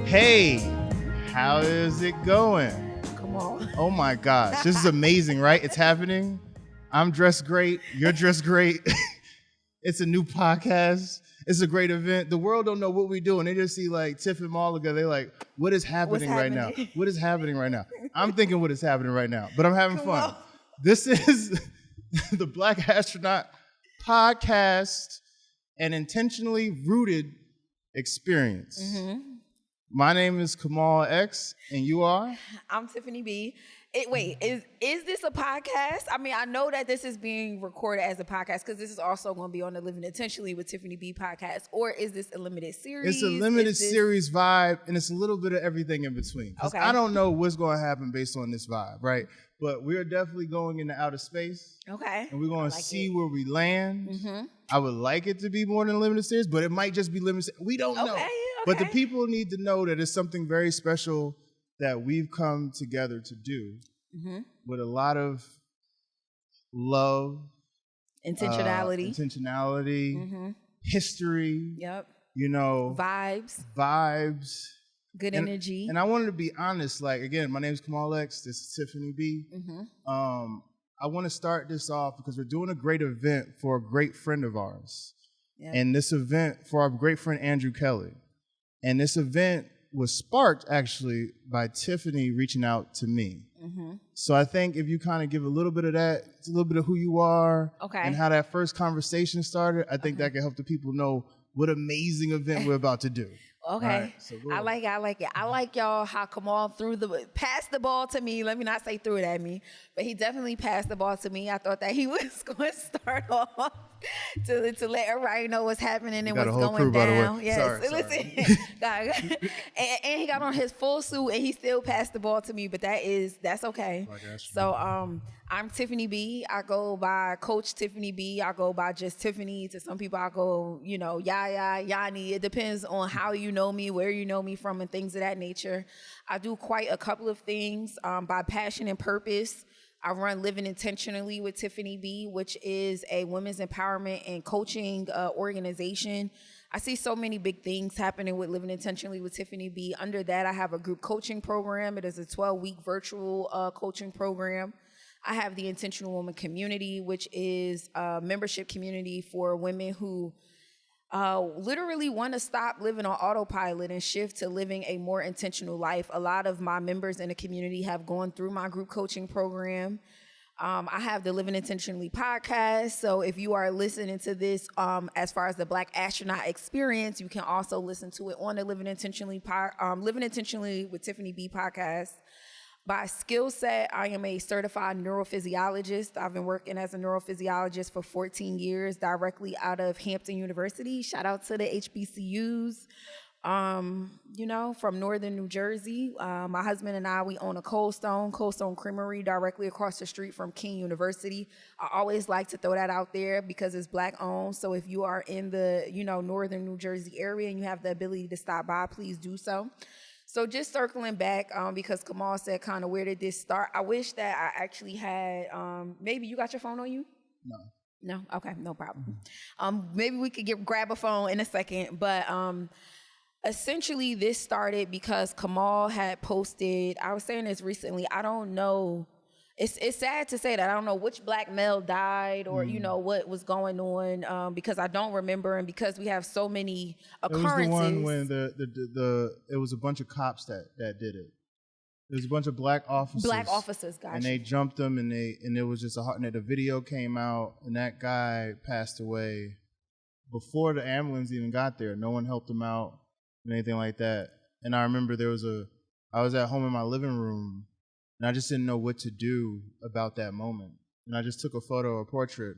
Hey, how is it going? Come on. Oh my gosh, this is amazing, right? It's happening. I'm dressed great. You're dressed great. It's a new podcast. It's a great event. The world don't know what we do, and they just see like Tiff and Malaga. They're like, "What is happening right now? What is happening right now?" I'm thinking what is happening right now, but I'm having fun. On. This is the Black Astronaut podcast, an intentionally rooted experience. Mm-hmm. My name is Kamal X, and you are? I'm Tiffany B. Wait, is this a podcast? I mean, I know that this is being recorded as a podcast because this is also going to be on the Living Intentionally with Tiffany B podcast. Or is this a limited series? It's a limited series vibe, and it's a little bit of everything in between. Okay. I don't know what's going to happen based on this vibe, right? But we're definitely going into outer space. Okay. And we're going to see where we land. Mm-hmm. I would like it to be more than a limited series, but it might just be limited. We don't know. Okay. But the people need to know that it's something very special that we've come together to do with a lot of love, intentionality, history. Yep. You know, vibes, good energy. And I wanted to be honest. Like again, my name is Kamal X. This is Tiffany B. I want to start this off because we're doing a great event for a great friend of ours, and this event for our great friend Andrew Kelly. And this event was sparked actually by Tiffany reaching out to me. So I think if you kind of give a little bit of that, it's a little bit of who you are and how that first conversation started, I think that can help the people know what amazing event we're about to do. Okay. Right, so I like it. I like y'all how Kamal passed the ball to me. Let me not say threw it at me, but he definitely passed the ball to me. I thought that he was going to start off to let everybody know what's happening and what's going crew, down. By the way. Yes. Sorry. and he got on his full suit and he still passed the ball to me, but that's okay. So I'm Tiffany B. I go by Coach Tiffany B. I go by just Tiffany. To some people I go, Yaya, Yanni. It depends on how you know me, where you know me from, and things of that nature. I do quite a couple of things by passion and purpose. I run Living Intentionally with Tiffany B, which is a women's empowerment and coaching organization. I see so many big things happening with Living Intentionally with Tiffany B. Under that, I have a group coaching program. It is a 12-week virtual coaching program. I have the Intentional Woman Community, which is a membership community for women who literally want to stop living on autopilot and shift to living a more intentional life. A lot of my members in the community have gone through my group coaching program. I have the Living Intentionally podcast. So if you are listening to this as far as the Black Astronaut experience, you can also listen to it on the Living Intentionally with Tiffany B podcast. By skill set, I am a certified neurophysiologist. I've been working as a neurophysiologist for 14 years directly out of Hampton University. Shout out to the HBCUs, from northern New Jersey. My husband and I, we own a Cold Stone Creamery directly across the street from King University. I always like to throw that out there because it's Black owned. So if you are in the, northern New Jersey area and you have the ability to stop by, please do so. So just circling back, because Kamal said kind of where did this start? I wish that I actually had, maybe you got your phone on you? No? Okay, no problem. Maybe we could grab a phone in a second, but essentially this started because Kamal had posted, I was saying this recently, I don't know, it's sad to say that I don't know which Black male died or, what was going on because I don't remember and because we have so many occurrences. It was the one when it was a bunch of cops that did it. There was a bunch of black officers. Gotcha. And they jumped them and it was just and the video came out and that guy passed away before the ambulance even got there. No one helped him out and anything like that. And I remember I was at home in my living room and I just didn't know what to do about that moment. And I just took a photo or portrait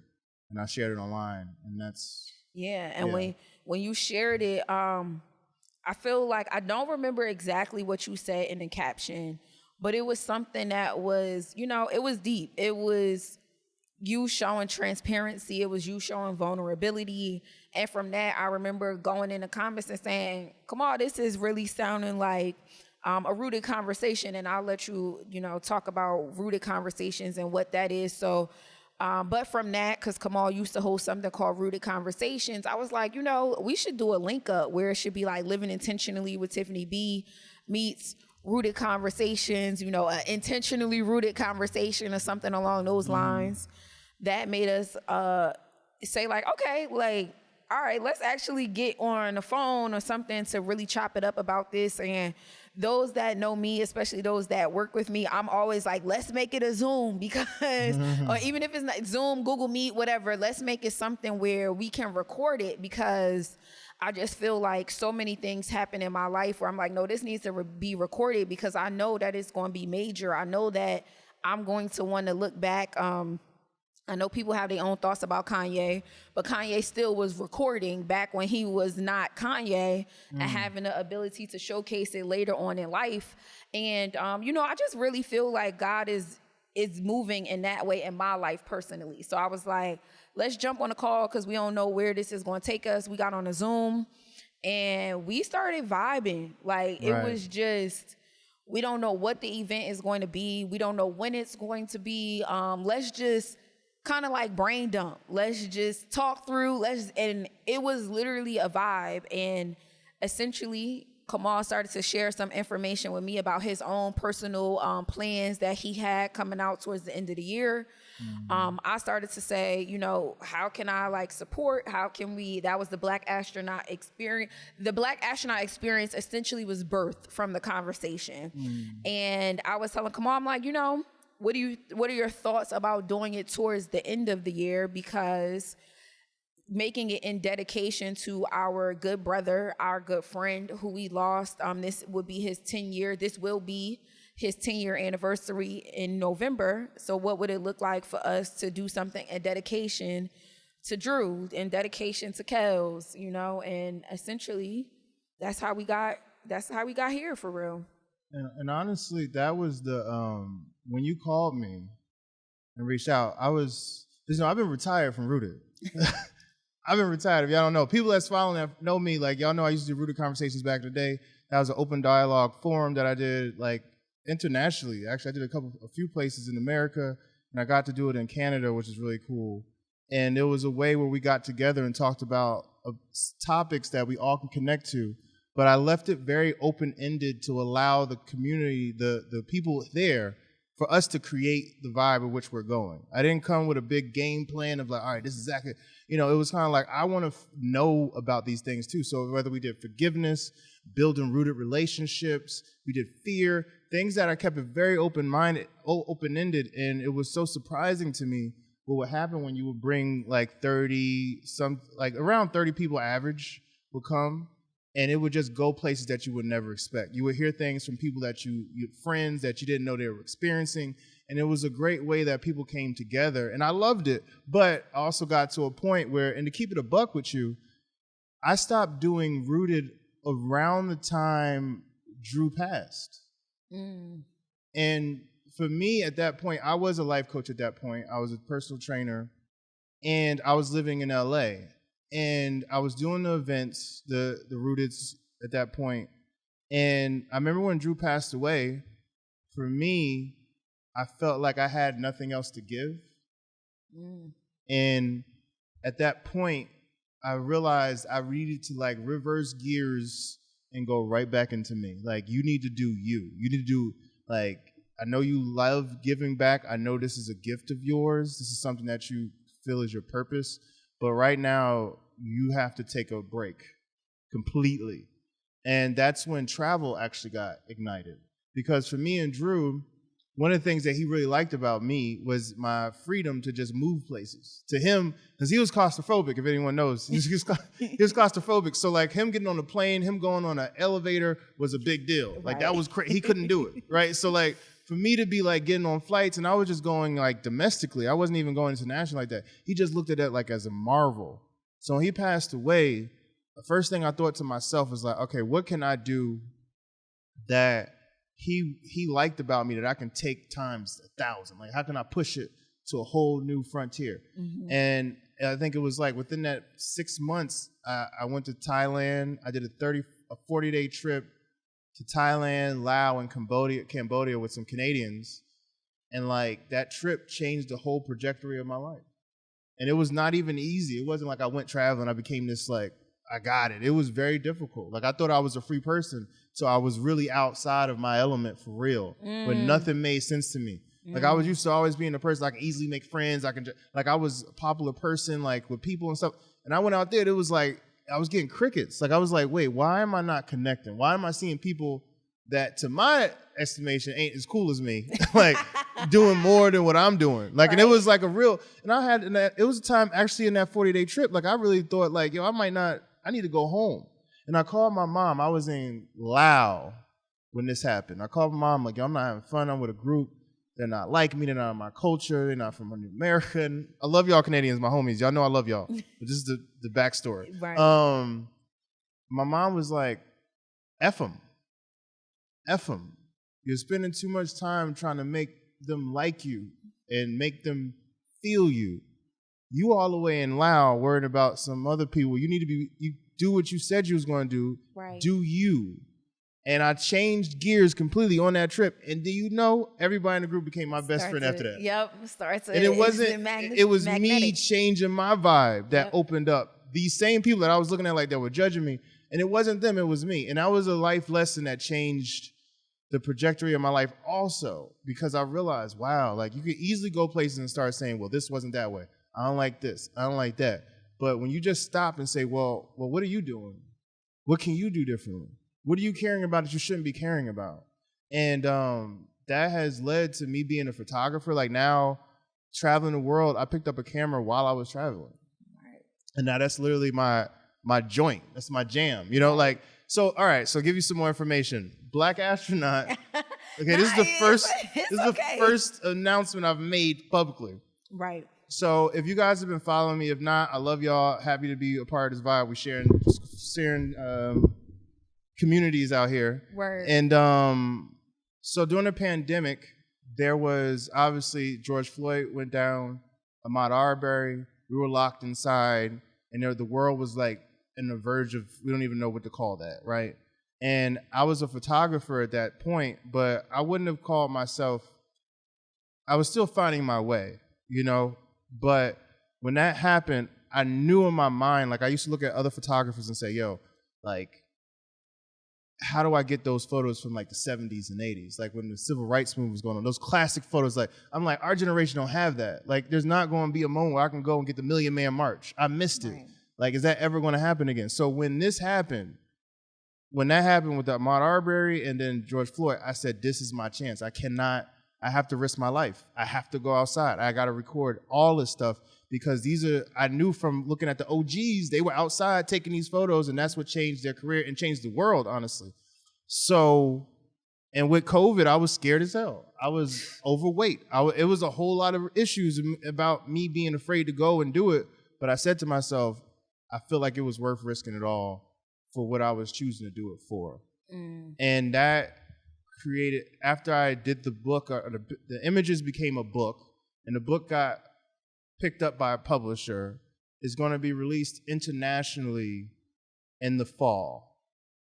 and I shared it online. And that's... Yeah, and when you shared it, I feel like I don't remember exactly what you said in the caption, but it was something that was, it was deep. It was you showing transparency. It was you showing vulnerability. And from that, I remember going in the comments and saying, come on, this is really sounding like a rooted conversation, and I'll let you, talk about rooted conversations and what that is. So But from that, because Kamal used to host something called Rooted Conversations, I was like, we should do a link up where it should be like Living Intentionally with Tiffany B meets Rooted Conversations, an intentionally rooted conversation or something along those lines. That made us say like, okay, like, all right, let's actually get on the phone or something to really chop it up about this. And those that know me, especially those that work with me, I'm always like, let's make it a Zoom because, or even if it's not Zoom, Google Meet, whatever, let's make it something where we can record it, because I just feel like so many things happen in my life where I'm like, no, this needs to be recorded, because I know that it's going to be major. I know that I'm going to want to look back. I know people have their own thoughts about Kanye, but Kanye still was recording back when he was not Kanye and having the ability to showcase it later on in life. And, I just really feel like God is moving in that way in my life personally. So I was like, let's jump on a call because we don't know where this is going to take us. We got on a Zoom and we started vibing. Like, it was just, we don't know what the event is going to be. We don't know when it's going to be. Let's just kind of like brain dump. Let's just talk through. And it was literally a vibe. And essentially, Kamal started to share some information with me about his own personal plans that he had coming out towards the end of the year. I started to say, how can I like support? How can we? That was the Black Astronaut experience. The Black Astronaut experience essentially was birthed from the conversation. And I was telling Kamal, I'm like, what are your thoughts about doing it towards the end of the year? Because making it in dedication to our good brother, our good friend who we lost. This would be his 10-year. This will be his 10-year anniversary in November. So what would it look like for us to do something in dedication to Drew, in dedication to Kels, and essentially that's how we got here for real. And honestly, that was the when you called me and reached out, I've been retired from Rooted. I've been retired. If y'all don't know, people that's following that know me, like y'all know I used to do Rooted Conversations back in the day. That was an open dialogue forum that I did like internationally. Actually, I did a few places in America, and I got to do it in Canada, which is really cool. And it was a way where we got together and talked about topics that we all can connect to. But I left it very open-ended to allow the community, the people there, for us to create the vibe of which we're going. I didn't come with a big game plan of like, all right, this is exactly, it was kind of like, I want to know about these things too. So whether we did forgiveness, building rooted relationships, we did fear, things that I kept it very open-minded, open-ended. And it was so surprising to me what would happen when you would bring like around 30 people average would come. And it would just go places that you would never expect. You would hear things from people that friends that you didn't know they were experiencing. And it was a great way that people came together. And I loved it. But I also got to a point where, and to keep it a buck with you, I stopped doing Rooted around the time Drew passed. And for me at that point, I was a life coach at that point. I was a personal trainer. And I was living in LA. And I was doing the events, the Rooteds at that point. And I remember when Drew passed away, for me, I felt like I had nothing else to give. And at that point, I realized I needed to like reverse gears and go right back into me. Like, you need to do you. You need to do, like, I know you love giving back. I know this is a gift of yours. This is something that you feel is your purpose. But right now, you have to take a break completely. And that's when travel actually got ignited. Because for me and Drew, one of the things that he really liked about me was my freedom to just move places. To him, because he was claustrophobic, if anyone knows. He was claustrophobic. So like him getting on a plane, him going on an elevator was a big deal. Like that was crazy. He couldn't do it, right? So like, for me to be like getting on flights, and I was just going like domestically, I wasn't even going international like that. He just looked at that like as a marvel. So when he passed away, the first thing I thought to myself was like, okay, what can I do that he liked about me that I can take times 1,000? Like, how can I push it to a whole new frontier? And I think it was like within that 6 months, I went to Thailand. I did a 40-day trip to Thailand, Laos, and Cambodia with some Canadians. And like that trip changed the whole trajectory of my life. And it was not even easy. It wasn't like I went traveling, I became this like, I got it. It was very difficult. Like I thought I was a free person. So I was really outside of my element for real. But nothing made sense to me. Like I was used to always being a person I can easily make friends. Like I was a popular person, like with people and stuff. And I went out there, it was like, I was getting crickets. Like I was like, wait, why am I not connecting? Why am I seeing people that to my estimation ain't as cool as me, like doing more than what I'm doing? Like, and it was like a real, and it was a time actually in that 40-day trip, like I really thought like, yo, I need to go home. And I called my mom. I was in Laos when this happened. I called my mom, like, yo, I'm not having fun. I'm with a group. They're not like me. They're not in my culture. They're not from America. And I love y'all Canadians, my homies. Y'all know I love y'all. But this is the backstory. Right. My mom was like, F them. F them. You're spending too much time trying to make them like you and make them feel you. You all the way in Laos worried about some other people. You do what you said you was going to do. Right. Do you. And I changed gears completely on that trip. And do you know, everybody in the group became my best friend after that. Yep. And it wasn't, it was me changing my vibe that opened up these same people that I was looking at like that were judging me. And it wasn't them, it was me. And that was a life lesson that changed the trajectory of my life also, because I realized, wow, like you could easily go places and start saying, well, this wasn't that way. I don't like this. I don't like that. But when you just stop and say, well, what are you doing? What can you do differently? What are you caring about that you shouldn't be caring about? And that has led to me being a photographer. Like now, traveling the world, I picked up a camera while I was traveling. Right. And now that's literally my joint. That's my jam. You know, like, so, all right, so give you some more information. Black Astronaut. Okay, this is the first announcement I've made publicly. Right. So if you guys have been following me, if not, I love y'all. Happy to be a part of this vibe. We're sharing communities out here. Word. And so during the pandemic, there was obviously George Floyd went down, Ahmaud Arbery. We were locked inside, and the world was like on the verge of, we don't even know what to call that, right? And I was a photographer at that point, but I wouldn't have called myself, I was still finding my way, you know? But when that happened, I knew in my mind, like I used to look at other photographers and say, yo, like, how do I get those photos from like the 70s and 80s? Like when the civil rights movement was going on, those classic photos, like, I'm like, our generation don't have that. Like there's not going to be a moment where I can go and get the Million Man March. I missed it. Like, is that ever going to happen again? So when that happened with Ahmaud Arbery and then George Floyd, I said, this is my chance. I have to risk my life. I have to go outside. I got to record all this stuff because I knew from looking at the OGs, they were outside taking these photos, and that's what changed their career and changed the world, honestly. So, and with COVID, I was scared as hell. I was overweight. It was a whole lot of issues about me being afraid to go and do it. But I said to myself, I feel like it was worth risking it all for what I was choosing to do it for. And that created, after I did the book, the images became a book, and the book got picked up by a publisher. Is going to be released internationally in the fall.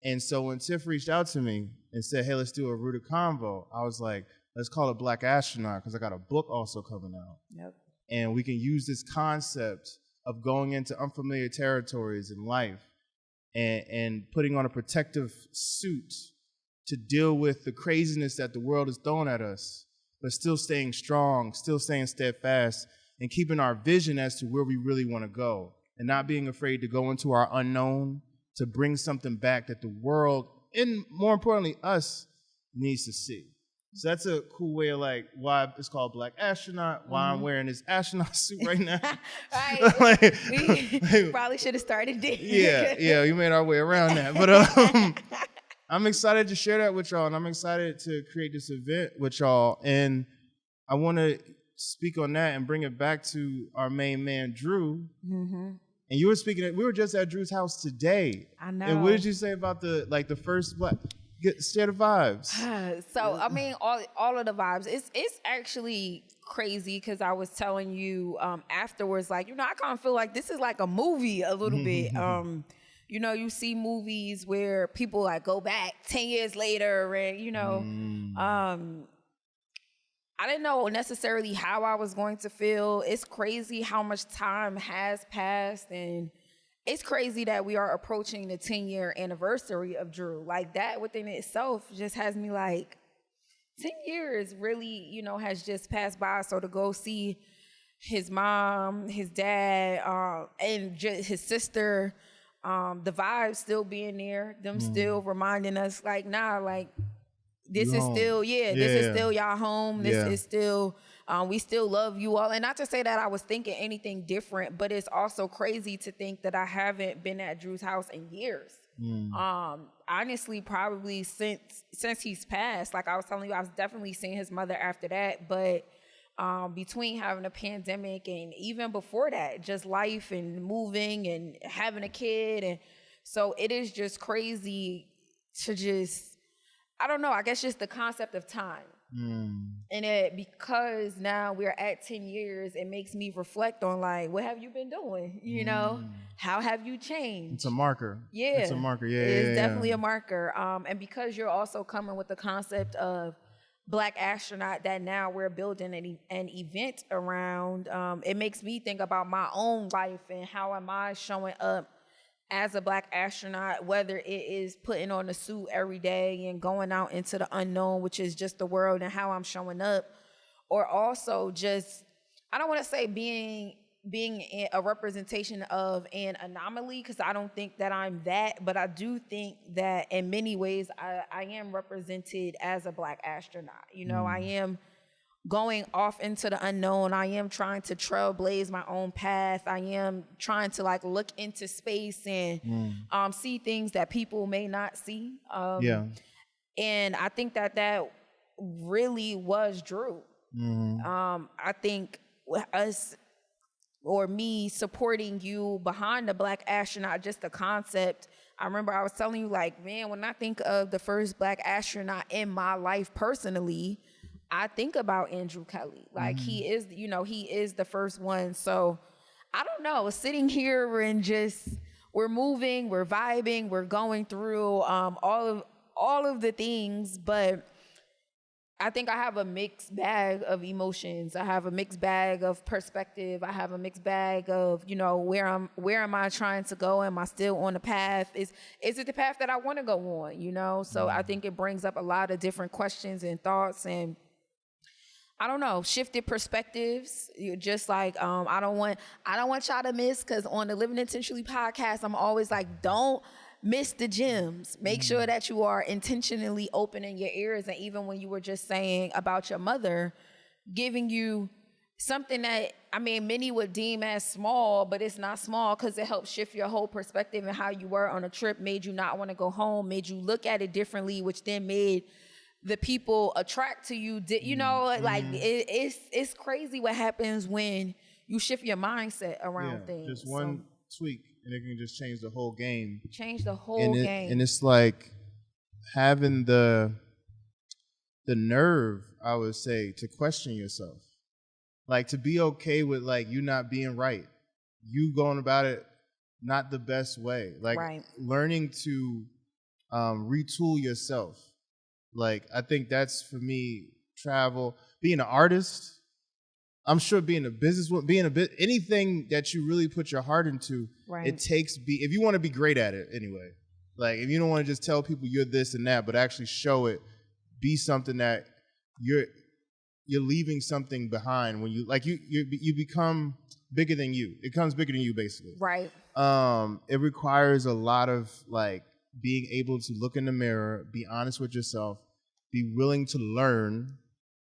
And so when Tiff reached out to me and said, hey, let's do a Rooted Convo, I was like, let's call it Black Astronaut because I got a book also coming out. Yep. And we can use this concept of going into unfamiliar territories in life and putting on a protective suit to deal with the craziness that the world is throwing at us, but still staying strong, still staying steadfast, and keeping our vision as to where we really want to go, and not being afraid to go into our unknown, to bring something back that the world, and more importantly, us, needs to see. So that's a cool way of like why it's called Black Astronaut, why I'm wearing this astronaut suit right now. Right. We probably should have started there. Yeah, we made our way around that. But I'm excited to share that with y'all, and I'm excited to create this event with y'all. And I want to speak on that and bring it back to our main man, Drew. Mm-hmm. And you were speaking, we were just at Drew's house today. I know. And what did you say about the first Black? Share the vibes. So I mean, all of the vibes. It's actually crazy because I was telling you afterwards, like, I kind of feel like this is like a movie a little bit. You see movies where people like go back 10 years later, and I didn't know necessarily how I was going to feel. It's crazy how much time has passed, and it's crazy that we are approaching the 10-year anniversary of Drew. Like, that within itself just has me like, 10 years really, has just passed by. So to go see his mom, his dad, and just his sister, the vibe still being there, them still reminding us like, nah, like, this is still, this is still y'all home. This is still, we still love you all. And not to say that I was thinking anything different, but it's also crazy to think that I haven't been at Drew's house in years. Honestly, probably since he's passed. Like I was telling you, I was definitely seeing his mother after that. But between having a pandemic and even before that, just life and moving and having a kid. And so it is just crazy to just, I don't know, I guess just the concept of time. And because now we're at 10 years, it makes me reflect on like, what have you been doing? How have you changed? It's a marker. Yeah. It's a marker. Yeah. It's definitely a marker. And because you're also coming with the concept of Black Astronaut that now we're building an event around, it makes me think about my own life and how am I showing up as a Black astronaut, whether it is putting on a suit every day and going out into the unknown, which is just the world, and how I'm showing up, or also just, I don't want to say being a representation of an anomaly, because I don't think that I'm that, but I do think that in many ways I am represented as a Black astronaut. I am going off into the unknown. I am trying to trailblaze my own path. I am trying to like look into space and see things that people may not see. And I think that really was Drew. I think us or me supporting you behind the Black astronaut, just the concept. I remember I was telling you like, man, when I think of the first Black astronaut in my life personally, I think about Andrew Kelly. Like he is the first one. So I don't know, sitting here and just, we're moving, we're vibing, we're going through all of the things, but I think I have a mixed bag of emotions. I have a mixed bag of perspective. I have a mixed bag of, where am I trying to go? Am I still on the path? Is it the path that I want to go on? So I think it brings up a lot of different questions and thoughts, and I don't know, shifted perspectives. Just like I don't want y'all to miss, because on the Living Intentionally podcast, I'm always like, don't miss the gems. Make sure that you are intentionally opening your ears. And even when you were just saying about your mother giving you something that, I mean, many would deem as small, but it's not small, because it helped shift your whole perspective and how you were on a trip, made you not want to go home, made you look at it differently, which then made the people attract to you. Like it's crazy what happens when you shift your mindset around things. Just one tweak and it can just change the whole game. Change the whole game. And it's like having the nerve, I would say, to question yourself. Like to be okay with like you not being right. You going about it not the best way. Like learning to retool yourself. Like, I think that's, for me, travel, being an artist, I'm sure being a businesswoman, anything that you really put your heart into, it takes, if you want to be great at it anyway, like, if you don't want to just tell people you're this and that, but actually show it, be something that you're leaving something behind when you, like, you become bigger than you. It becomes bigger than you, basically. Right. It requires a lot of, like, being able to look in the mirror, be honest with yourself, be willing to learn,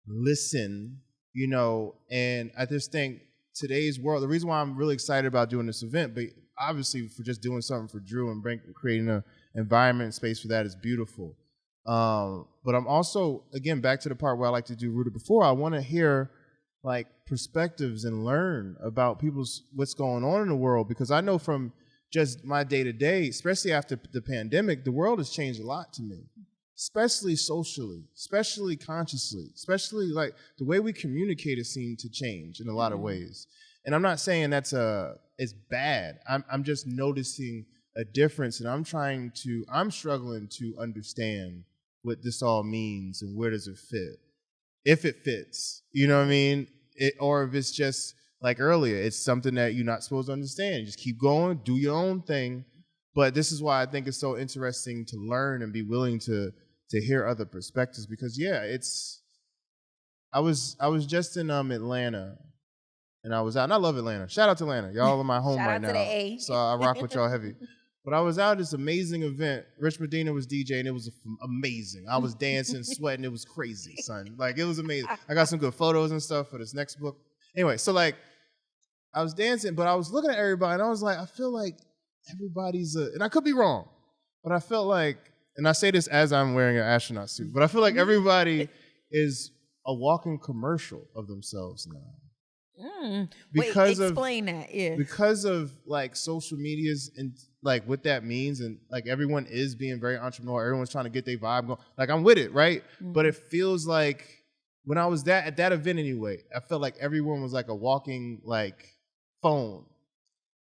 listen, and I just think today's world, the reason why I'm really excited about doing this event, but obviously for just doing something for Drew and creating an environment and space for that is beautiful. But I'm also, again, back to the part where I like to do Rooted Before, I want to hear like perspectives and learn about what's going on in the world, because I know from just my day-to-day, especially after the pandemic, the world has changed a lot to me, especially socially, especially consciously, especially like the way we communicate has seemed to change in a lot of ways. And I'm not saying it's bad. I'm just noticing a difference, and I'm struggling to understand what this all means and where does it fit. if it fits, you know what I mean? Or if it's just like earlier, it's something that you're not supposed to understand. You just keep going, do your own thing. But this is why I think it's so interesting to learn and be willing to hear other perspectives, because I was just in Atlanta, and I was out, and I love Atlanta. Shout out to Atlanta. Y'all are my home right now. Shout out to the A. So I rock with y'all heavy. But I was out at this amazing event. Rich Medina was DJing, and it was amazing. I was dancing, sweating. It was crazy, son. Like, it was amazing. I got some good photos and stuff for this next book. Anyway, so like, I was dancing, but I was looking at everybody, and I was like, I feel like everybody's and I could be wrong, but I felt like, and I say this as I'm wearing an astronaut suit, but I feel like everybody is a walking commercial of themselves now. Because explain that. Yeah. Because of like social medias and like what that means, and like everyone is being very entrepreneurial. Everyone's trying to get their vibe going. Like, I'm with it, right? But it feels like when I was at that event anyway, I felt like everyone was like a walking like phone.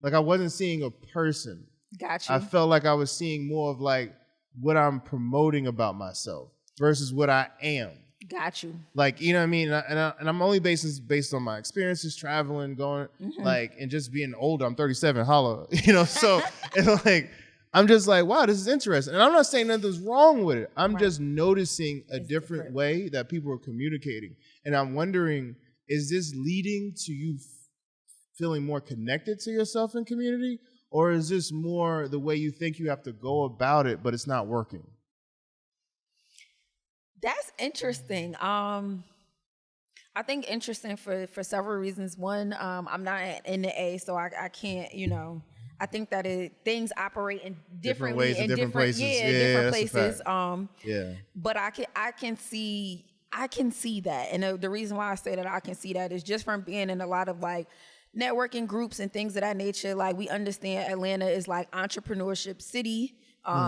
Like, I wasn't seeing a person. Gotcha. I felt like I was seeing more of like what I'm promoting about myself versus what I am. Got you. Like, you know what I mean? And I'm only based on my experiences, traveling, going, like, and just being older. I'm 37, holla, you know? So, and like, I'm just like, wow, this is interesting. And I'm not saying nothing's wrong with it. I'm just noticing a different way that people are communicating. And I'm wondering, is this leading to you feeling more connected to yourself in community? Or is this more the way you think you have to go about it, but it's not working? That's interesting. I think interesting for several reasons. One, I'm not in the A, so I can't, you know, I think that things operate in different ways in different places. Yeah, different places. But I can see that. And the reason why I say that I can see that is just from being in a lot of like networking groups and things of that nature. Like, we understand Atlanta is like entrepreneurship city.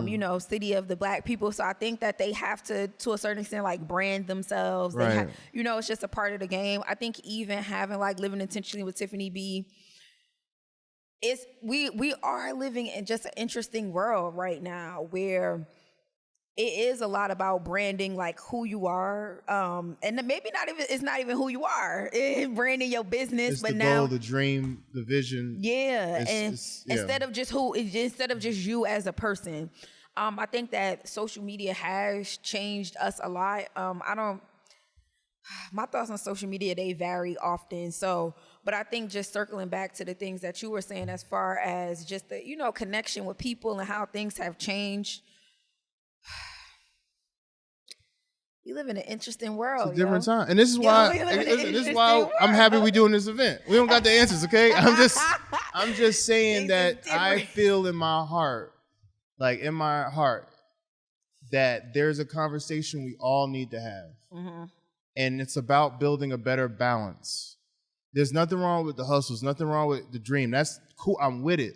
You know, city of the Black people. So I think that they have to a certain extent, like, brand themselves. Right. You know, it's just a part of the game. I think even having like Living Intentionally with Tiffany B, we are living in just an interesting world right now where it is a lot about branding, like who you are, and maybe it's not even who you are. It's branding your business, it's but the now goal, the dream, the vision. Yeah, instead of just you as a person, I think that social media has changed us a lot. My thoughts on social media, they vary often. So, but I think just circling back to the things that you were saying as far as just the, you know, connection with people and how things have changed. We live in an interesting world. It's a different time. And this is why I'm happy we're doing this event. We don't got the answers, okay? I'm just saying that I feel in my heart, that there's a conversation we all need to have. And it's about building a better balance. There's nothing wrong with the hustles, nothing wrong with the dream. That's cool. I'm with it.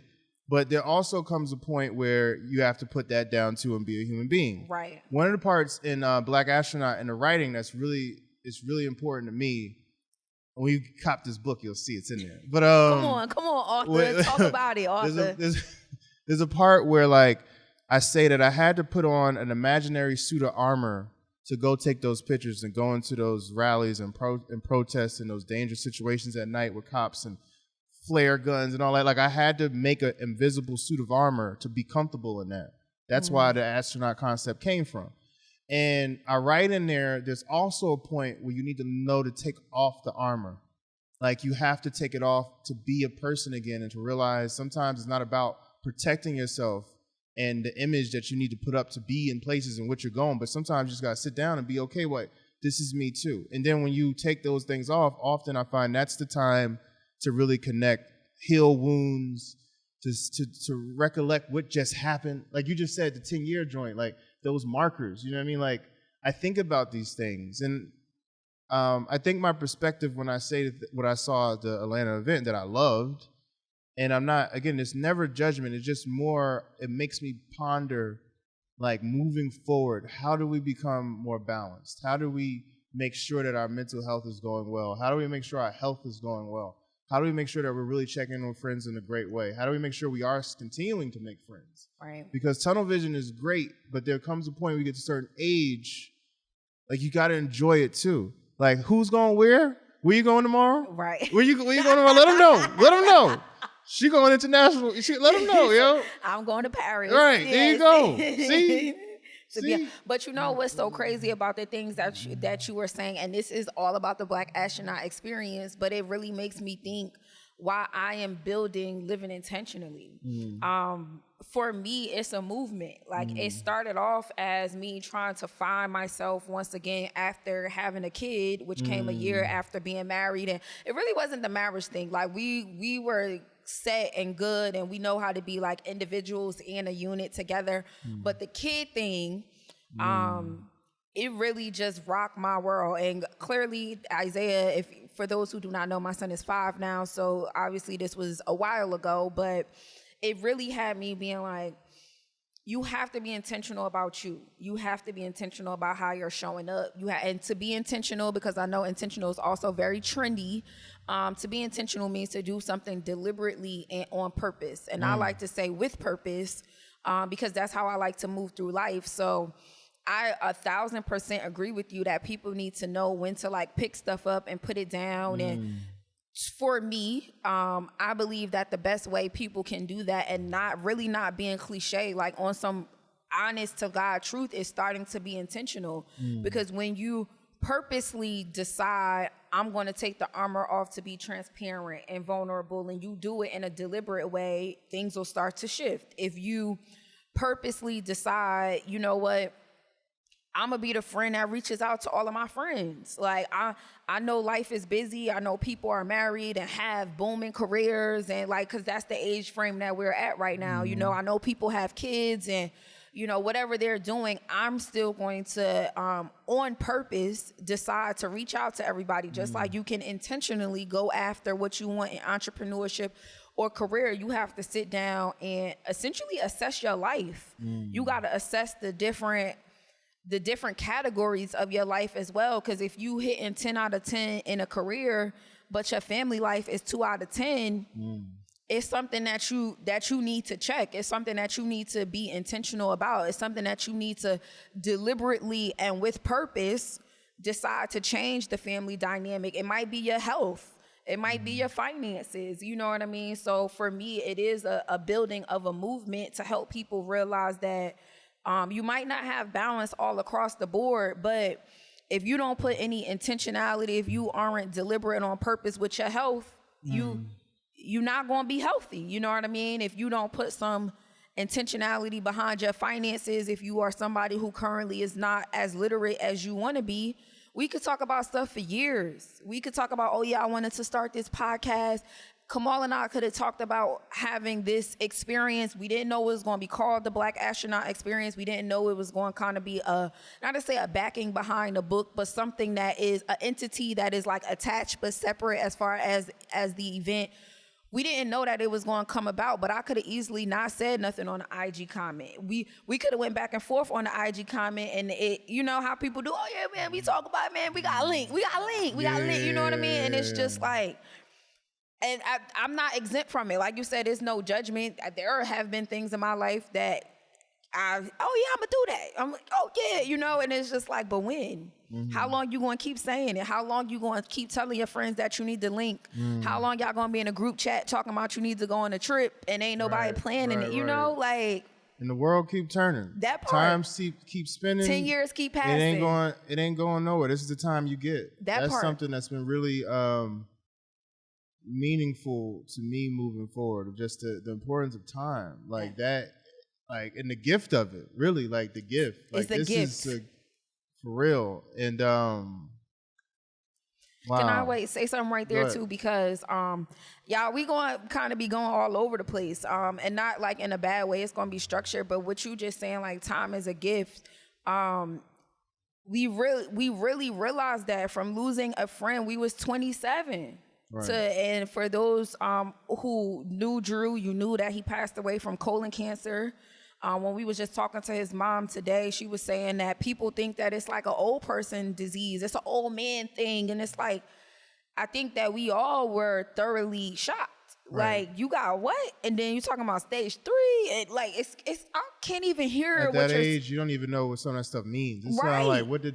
But there also comes a point where you have to put that down too and be a human being. Right. One of the parts in Black Astronaut in the writing it's really important to me. When you cop this book, you'll see it's in there. But come on, author, talk about it, author. There's a part where like I say that I had to put on an imaginary suit of armor to go take those pictures and go into those rallies and protest in those dangerous situations at night with cops and flare guns and all that. Like, I had to make an invisible suit of armor to be comfortable in that. That's why the astronaut concept came from. And I write in there's also a point where you need to know to take off the armor. Like, you have to take it off to be a person again and to realize sometimes it's not about protecting yourself and the image that you need to put up to be in places in which you're going, but sometimes you just got to sit down and be okay with, this is me too. And then when you take those things off, often I find that's the time to really connect, heal wounds, to recollect what just happened. Like you just said, the 10-year joint, like those markers, you know what I mean? Like, I think about these things. And I think my perspective when I say what I saw at the Atlanta event that I loved, and I'm not, again, it's never judgment. It's just more, it makes me ponder, like, moving forward, how do we become more balanced? How do we make sure that our mental health is going well? How do we make sure our health is going well? How do we make sure that we're really checking in with friends in a great way? How do we make sure we are continuing to make friends? Right. Because tunnel vision is great, but there comes a point where you get to a certain age, like, you got to enjoy it too. Like, who's going where? Where you going tomorrow? Right. Where you going tomorrow? Let them know. Let them know. She going international. Let them know, yo. I'm going to Paris. Right. Yes. There you go. See? But you know what's so crazy about the things that you were saying, and this is all about the Black Astronaut experience, but it really makes me think why I am building Living Intentionally. For me, it's a movement. Like, it started off as me trying to find myself once again after having a kid, which came a year after being married. And it really wasn't the marriage thing. Like, we were set and good, and we know how to be like individuals and a unit together. But the kid thing, it really just rocked my world. And clearly, Isaiah, for those who do not know, my son is 5 now, so obviously this was a while ago, but it really had me being like, you have to be intentional about you. You have to be intentional about how you're showing up. And to be intentional, because I know intentional is also very trendy. To be intentional means to do something deliberately and on purpose. And I like to say with purpose, because that's how I like to move through life. So I 1,000% agree with you that people need to know when to like pick stuff up and put it down. And for me, I believe that the best way people can do that and not being cliche, like on some honest to God truth, is starting to be intentional. Because when you purposely decide, I'm going to take the armor off to be transparent and vulnerable, and you do it in a deliberate way, things will start to shift. If you purposely decide, you know what, I'm gonna be the friend that reaches out to all of my friends. Like, I know life is busy. I know people are married and have booming careers, and like, cause that's the age frame that we're at right now. You know, I know people have kids, and you know, whatever they're doing, I'm still going to, on purpose, decide to reach out to everybody. Just like you can intentionally go after what you want in entrepreneurship or career, you have to sit down and essentially assess your life. You got to assess the different categories of your life as well. Because if you hitting 10 out of 10 in a career, but your family life is 2 out of 10, it's something that you need to check. It's something that you need to be intentional about. It's something that you need to deliberately and with purpose decide to change the family dynamic. It might be your health. It might be your finances. You know what I mean? So for me, it is a building of a movement to help people realize that you might not have balance all across the board, but if you don't put any intentionality, if you aren't deliberate on purpose with your health, you're not going to be healthy. You know what I mean? If you don't put some intentionality behind your finances, if you are somebody who currently is not as literate as you want to be, we could talk about stuff for years. We could talk about, oh yeah, I wanted to start this podcast. Kamal and I could have talked about having this experience. We didn't know it was going to be called the Black Astronaut experience. We didn't know it was going to kind of be not to say a backing behind the book, but something that is an entity that is like attached but separate as far as the event. We didn't know that it was going to come about, but I could have easily not said nothing on the IG comment. We could have went back and forth on the IG comment, and it, you know how people do, oh yeah, man, we talk about it, man, we got a link, you know what I mean? And it's just like, and I'm not exempt from it. Like you said, there's no judgment. There have been things in my life that oh yeah, I'm gonna do that. I'm like, oh yeah, you know, and it's just like, but when? How long you gonna keep saying it? How long you gonna keep telling your friends that you need to link? How long y'all gonna be in a group chat talking about you need to go on a trip and ain't nobody planning it? You know, like. And the world keep turning. That part. Time keep spinning. 10 years keep passing. It ain't going nowhere. This is the time you get. That's something that's been really meaningful to me moving forward. Just the importance of time, like that, like, and the gift of it. Really, like the gift. Like, it's a gift. Is for real. And wow. Can I say something right there too? Because y'all, we going to kind of be going all over the place, and not like in a bad way. It's going to be structured, but what you just saying, like time is a gift. We really realized that from losing a friend. We was 27. Right. And for those who knew Drew, you knew that he passed away from colon cancer. When we was just talking to his mom today, she was saying that people think that it's like an old person disease. It's an old man thing. And it's like, I think that we all were thoroughly shocked. Like, you got what? And then you talking about stage 3, and like it's I can't even hear at what that age. You don't even know what some of that stuff means. It's right. like what did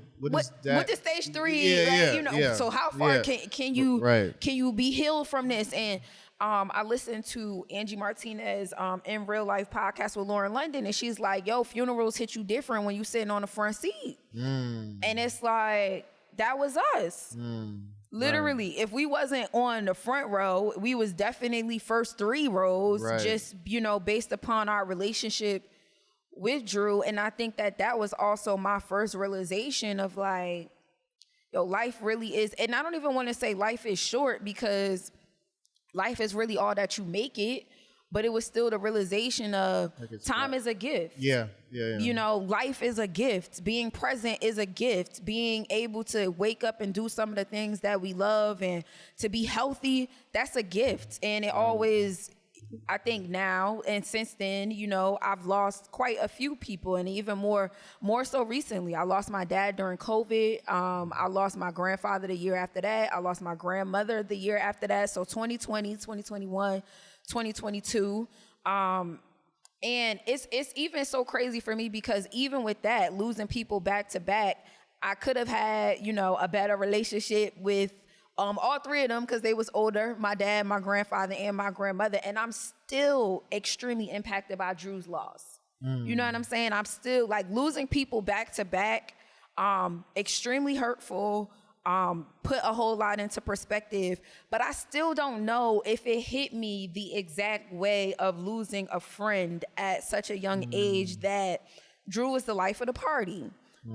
stage 3? So how far can you be healed from this? And I listened to Angie Martinez in Real Life podcast with Lauren London, and she's like, yo, funerals hit you different when you sitting on the front seat. And it's like, that was us. Literally, if we wasn't on the front row, we was definitely first 3 rows, just, based upon our relationship with Drew. And I think that was also my first realization of like, yo, life really is, and I don't even want to say life is short, because life is really all that you make it. But it was still the realization of time is a gift. Yeah. Life is a gift. Being present is a gift. Being able to wake up and do some of the things that we love and to be healthy, that's a gift. And it always, I think now and since then, I've lost quite a few people, and even more so recently. I lost my dad during COVID. I lost my grandfather the year after that. I lost my grandmother the year after that. So 2020, 2021. 2022, and it's even so crazy for me, because even with that, losing people back to back, I could have had a better relationship with all 3 of them, because they was older, my dad, my grandfather, and my grandmother, and I'm still extremely impacted by Drew's loss. You know what I'm saying? I'm still like, losing people back to back, extremely hurtful. Put a whole lot into perspective, but I still don't know if it hit me the exact way of losing a friend at such a young age. That Drew was the life of the party.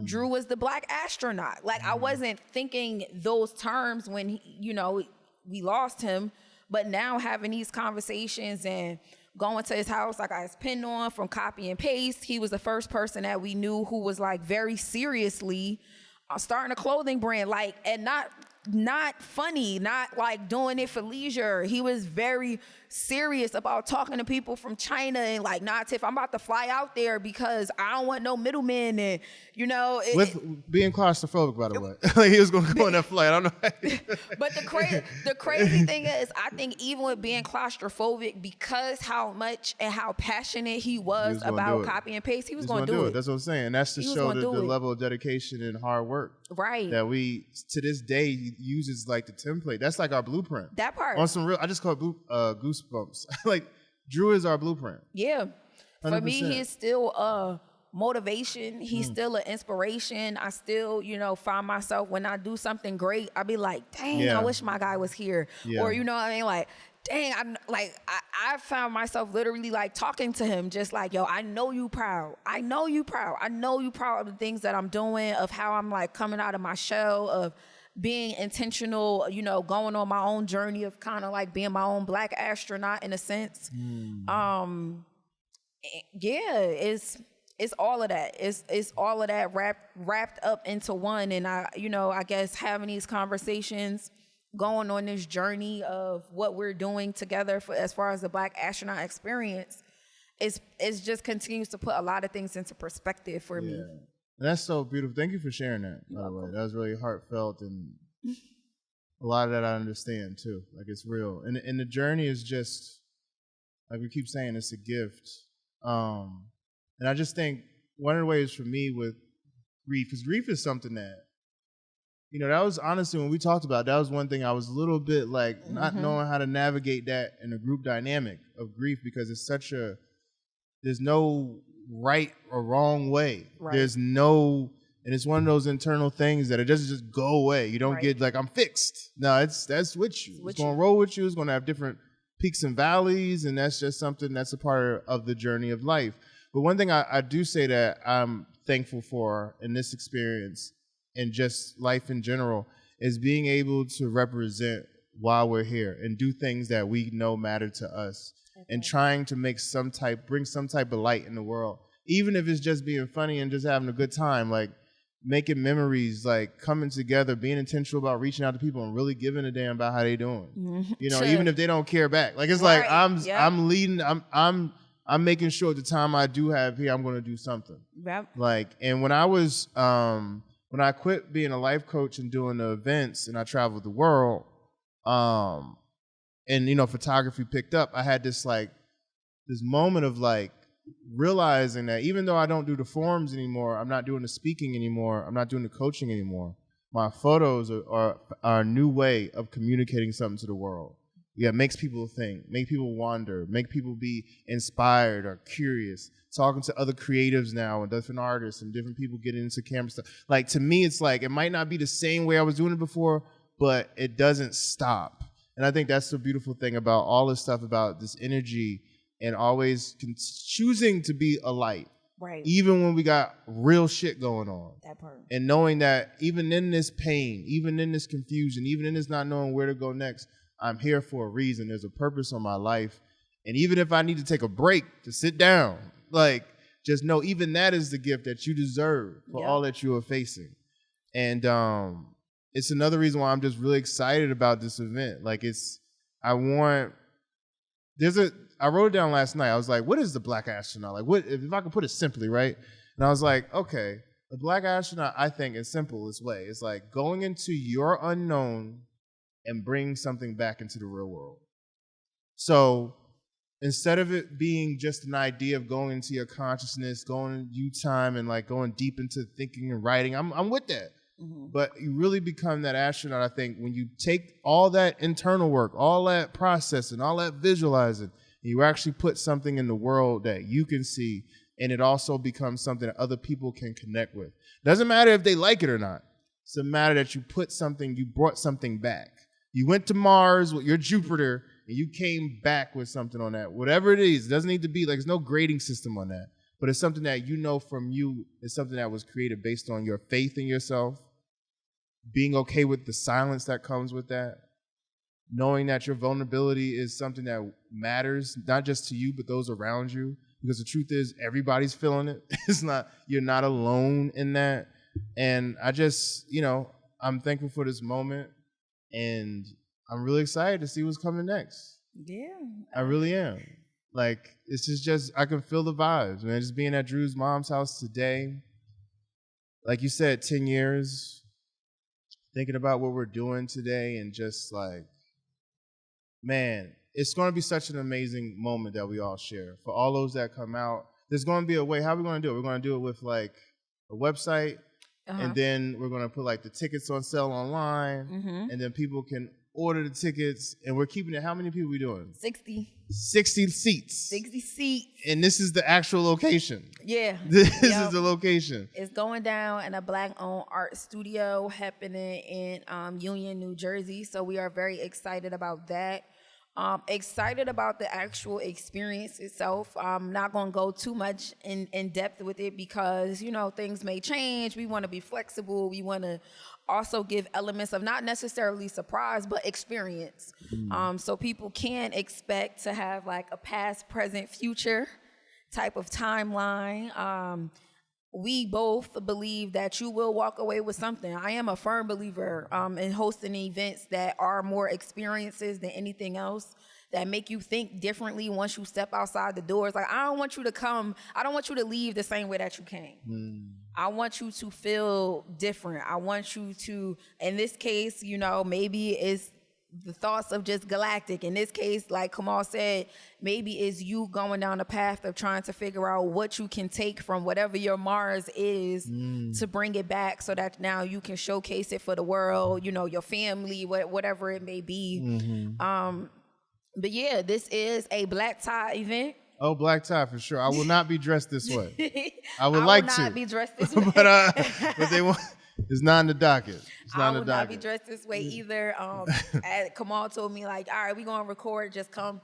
Drew was the Black Astronaut. Like, I wasn't thinking those terms when we lost him, but now having these conversations and going to his house, I got his pen on from copy and paste. He was the first person that we knew who was like very seriously starting a clothing brand, like, and not funny, not like doing it for leisure. He was very serious about talking to people from China and like, nah, Tiff, I'm about to fly out there because I don't want no middlemen. And with being claustrophobic, by the way, like, he was going to go on that flight. I don't know. But the crazy thing is, I think even with being claustrophobic, because how much and how passionate he was about copy and paste, he was going to do it. That's what I'm saying. That's to show the level of dedication and hard work, right? That we to this day uses like the template. That's like our blueprint. That part on some real. I just call it goosebumps. Like, Drew is our blueprint. Yeah, 100%. For me, he's still a motivation. He's still an inspiration. I still, find myself when I do something great, I be like, dang, I wish my guy was here. Or what I mean, like, dang, I found myself literally like talking to him, just like, yo, I know you proud. I know you proud. I know you proud of the things that I'm doing, of how I'm like coming out of my shell, of being intentional, going on my own journey of kind of like being my own Black astronaut in a sense. It's all of that. It's all of that wrapped up into one. And I guess having these conversations, going on this journey of what we're doing together for as far as the Black astronaut experience, it's just continues to put a lot of things into perspective for me. That's so beautiful. Thank you for sharing that, by the way. That was really heartfelt, and a lot of that I understand too. Like, it's real. And the journey is just, like we keep saying, it's a gift. And I just think one of the ways for me with grief, because grief is something that, that was honestly, when we talked about it, that was one thing I was a little bit like not knowing how to navigate that in a group dynamic of grief, because it's there's no right or wrong way. Right. There's no, and it's one of those internal things that it doesn't just go away. You don't get like, I'm fixed. No, that's with you. It's going to roll with you. It's going to have different peaks and valleys, and that's just something that's a part of the journey of life. But one thing I do say that I'm thankful for in this experience and just life in general is being able to represent while we're here and do things that we know matter to us, and trying to bring some type of light in the world, even if it's just being funny and just having a good time, like making memories, like coming together, being intentional about reaching out to people and really giving a damn about how they doing. Even if they don't care back. Like, it's like I'm leading, I'm making sure the time I do have here, I'm going to do something. Yep. Like, and when I was, when I quit being a life coach and doing the events and I traveled the world, and photography picked up, I had this moment of realizing that even though I don't do the forums anymore, I'm not doing the speaking anymore, I'm not doing the coaching anymore, my photos are a new way of communicating something to the world. Yeah, it makes people think, make people wonder, make people be inspired or curious. Talking to other creatives now and different artists and different people getting into camera stuff. To me, it's it might not be the same way I was doing it before, but it doesn't stop. And I think that's the beautiful thing about all this stuff, about this energy and always choosing to be a light. Right. Even when we got real shit going on. That part. And knowing that even in this pain, even in this confusion, even in this not knowing where to go next, I'm here for a reason. There's a purpose on my life. And even if I need to take a break to sit down, just know even that is the gift that you deserve for all that you are facing. And it's another reason why I'm just really excited about this event. I wrote it down last night. I was like, what is the Black Astronaut? What if I could put it simply, right? And I was like, okay, the Black Astronaut, I think, in simplest way, it's going into your unknown and bring something back into the real world. So instead of it being just an idea of going into your consciousness, going into you time and going deep into thinking and writing, I'm with that. Mm-hmm. But you really become that astronaut, I think, when you take all that internal work, all that processing, all that visualizing, and you actually put something in the world that you can see, and it also becomes something that other people can connect with. Doesn't matter if they like it or not. It's a matter that you brought something back. You went to Mars with your Jupiter, and you came back with something on that. Whatever it is, it doesn't need to be, there's no grading system on that. But it's something that from you, it's something that was created based on your faith in yourself, being okay with the silence that comes with that, knowing that your vulnerability is something that matters, not just to you, but those around you. Because the truth is, everybody's feeling it. You're not alone in that. And I just, I'm thankful for this moment. And I'm really excited to see what's coming next. Yeah. I really am. It's just I can feel the vibes, man. Just being at Drew's mom's house today. Like you said, 10 years, thinking about what we're doing today and just man, it's going to be such an amazing moment that we all share. For all those that come out, there's going to be a way. How are we going to do it? We're going to do it with a website. And then we're going to put the tickets on sale online, and then people can order the tickets. And we're keeping it. How many people are we doing? 60. 60 seats. 60 seats. And this is the actual location. Yeah. This is the location. It's going down in a Black-owned art studio happening in Union, New Jersey. So we are very excited about that. Excited about the actual experience itself. I'm not going to go too much in depth with it because, things may change. We want to be flexible. We want to also give elements of not necessarily surprise, but experience. So people can expect to have a past, present, future type of timeline. We both believe that you will walk away with something. I am a firm believer in hosting events that are more experiences than anything else, that make you think differently once you step outside the doors. I don't want you to leave the same way that you came. I want you to feel different. I want you to, in this case, maybe it's the thoughts of just galactic. In this case, like Kamal said, maybe it's you going down the path of trying to figure out what you can take from whatever your Mars is to bring it back so that now you can showcase it for the world, your family, whatever it may be. But yeah, this is a black tie event. Oh, black tie for sure. I will not be dressed this way. I will not be dressed this way. but they want. It's not in the docket. I would not be dressed this way either. As Kamal told me, all right, we're gonna record. Just come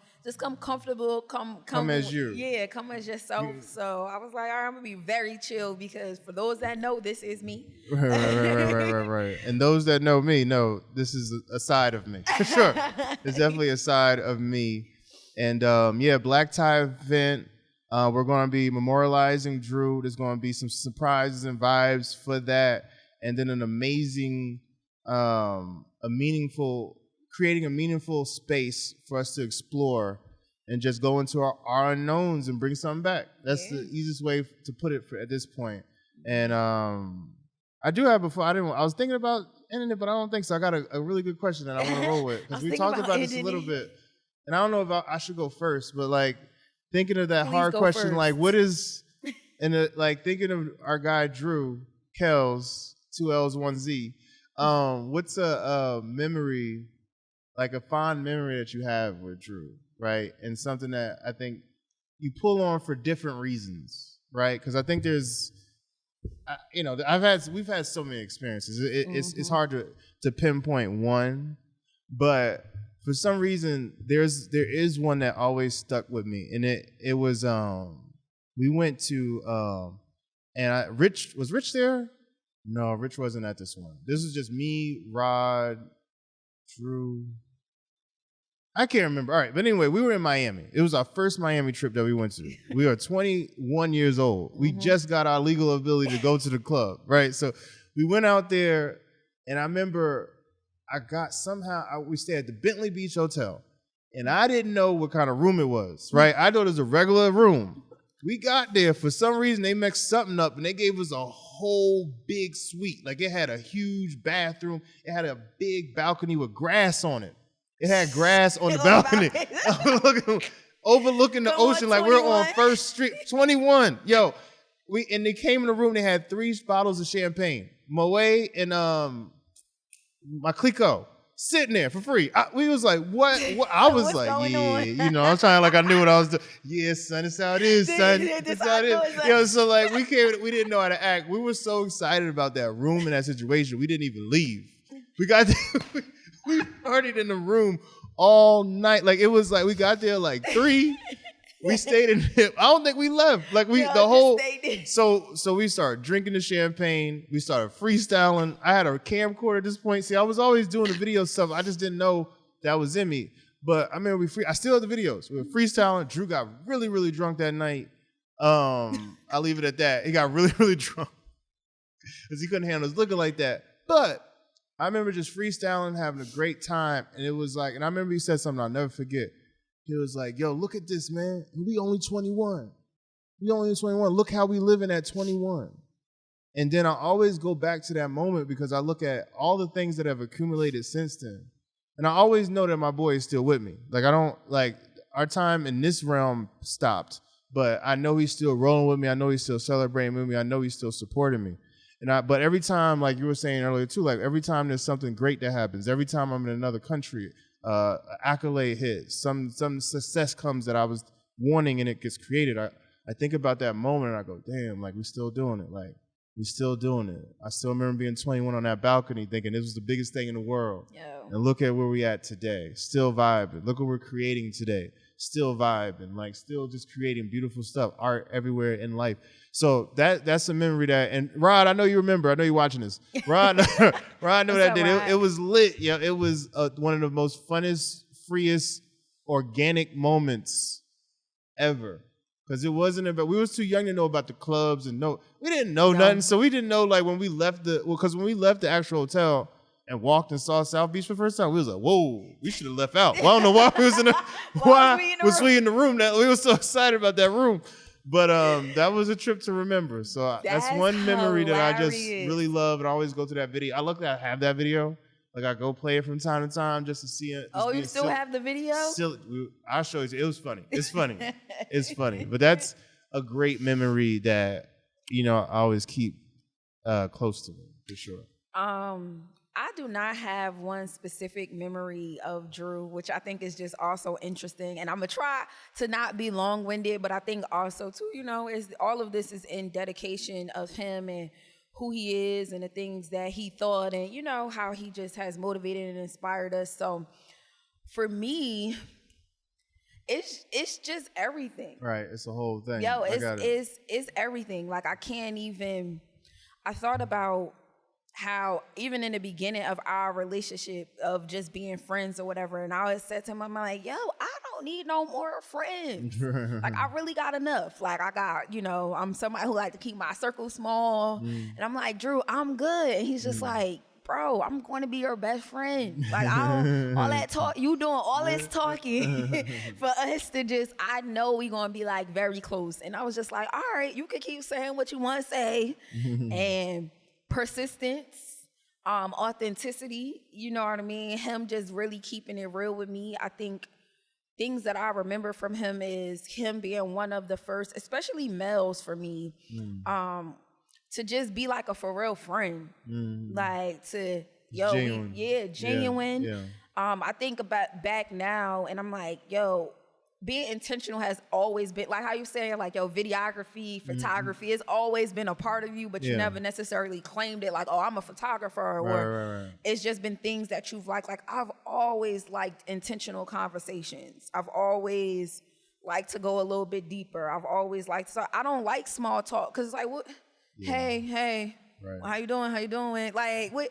comfortable. Come as you. Yeah, come as yourself. So I was like, all right, I'm gonna be very chill because for those that know, this is me. Right. And those that know me know this is a side of me for sure. It's definitely a side of me. And black tie event. We're gonna be memorializing Drew. There's gonna be some surprises and vibes for that. And then an amazing, creating a meaningful space for us to explore and just go into our unknowns and bring something back. That's the easiest way to put it at this point. And I do have I was thinking about ending it, but I don't think so. I got a really good question that I want to roll with because we talked about this a little bit. and I don't know if I should go first, but like thinking of that Please hard question, first. like what is, and like thinking of our guy Drew Kells, 2 L's 1 Z. What's a memory, like a fond memory that you have with Drew, right? And something that I think you pull on for different reasons, right? Because I think there's, you know, we've had so many experiences. It's hard to pinpoint one, but for some reason there is one that always stuck with me, and it was we went to and Rich there? No, Rich wasn't at this one. This was just me, Rod, Drew. I can't remember. All right, but anyway, we were in Miami. It was our first Miami trip that we went to. We are 21 years old. We just got our legal ability to go to the club, right? So we went out there, and I remember we stayed at the Bentley Beach Hotel, and I didn't know what kind of room it was, right? I thought it was a regular room. We got there, for some reason, they mixed something up, and they gave us a whole big suite. Like, it had a huge bathroom. It had a big balcony with grass on it. It had grass on the balcony. Overlooking the ocean like we're on First Street. 21. Yo, and they came in the room, they had 3 bottles of champagne. Moet and my Clico sitting there for free. We was like, what? I was like, yeah, you know, I was trying like I knew what I was doing. Yeah, son, that's how it is, son. That's how it is. Yo, so like we didn't know how to act. We were so excited about that room and that situation, we didn't even leave. We got there, we partied in the room all night. Like, it was like we got there like 3. We stayed in there. I don't think we left. Like so we started drinking the champagne. We started freestyling. I had a camcorder at this point. See, I was always doing the video stuff. I just didn't know that was in me. But I remember I still have the videos. We were freestyling. Drew got really, really drunk that night. I'll leave it at that. He got really, really drunk because he couldn't handle us looking like that. But I remember just freestyling, having a great time. And it was like, and I remember he said something I'll never forget. He was like, yo, look at this, man. We only 21. We only 21. Look how we living at 21. And then I always go back to that moment because I look at all the things that have accumulated since then. And I always know that my boy is still with me. Like, I don't, like, our time in this realm stopped. But I know he's still rolling with me. I know he's still celebrating with me. I know he's still supporting me. But every time, like you were saying earlier too, like every time there's something great that happens, every time I'm in another country, accolade hits, some success comes that I was wanting and it gets created. I think about that moment and I go, damn, like we still doing it. Like we still doing it. I still remember being 21 on that balcony thinking this was the biggest thing in the world. Yo. And look at where we at today. Still vibing. Look what we're creating today. Still vibing. Like still just creating beautiful stuff. Art everywhere in life. So that's a memory that, and Rod, I know you remember. I know you're watching this. Rod knew that day. It was lit. Yeah, it was one of the most funnest, freest, organic moments ever. Because it wasn't about, we was too young to know about the clubs and we didn't know nothing. So we didn't know like when we left because when we left the actual hotel and walked and saw South Beach for the first time, we was like, whoa, we should have left out. Well, I don't know why we was in the room. That we were so excited about that room. But that was a trip to remember. So that's one memory that I just really love, and I always go to that video. I have that video. Like I go play it from time to time just to see it. Oh, you still have the video? I'll show you. It was funny. It's funny. It's funny. But that's a great memory that, you know, I always keep close to me, for sure. I do not have one specific memory of Drew, which I think is just also interesting. And I'm going to try to not be long-winded, but I think also, too, you know, all of this is in dedication of him and who he is and the things that he thought and, you know, how he just has motivated and inspired us. So for me, it's just everything. Right. It's a whole thing. Yo, it's everything. Like, I thought about how even in the beginning of our relationship of just being friends or whatever, and I always said to him, I'm like, yo, I don't need no more friends. Like, I really got enough. Like, I got, you know, I'm somebody who like to keep my circle small. And I'm like, Drew, I'm good. And he's just like, bro, I'm going to be your best friend. Like, all that talk, you doing all this talking for us to just, I know we going to be like very close. And I was just like, all right, you can keep saying what you want to say. And persistence, authenticity, you know what I mean? Him just really keeping it real with me. I think things that I remember from him is him being one of the first, especially males for me, to just be like a for real friend. Like to, genuine. Genuine. Yeah. I think about back now and I'm like, yo, being intentional has always been, like how you saying, like, yo, videography, photography has always been a part of you, but you never necessarily claimed it like, oh, I'm a photographer, or it's just been things that you've liked. Like, I've always liked intentional conversations. I've always liked to go a little bit deeper. I've always liked, so I don't like small talk, because it's like, what? Hey, how you doing? Like, what?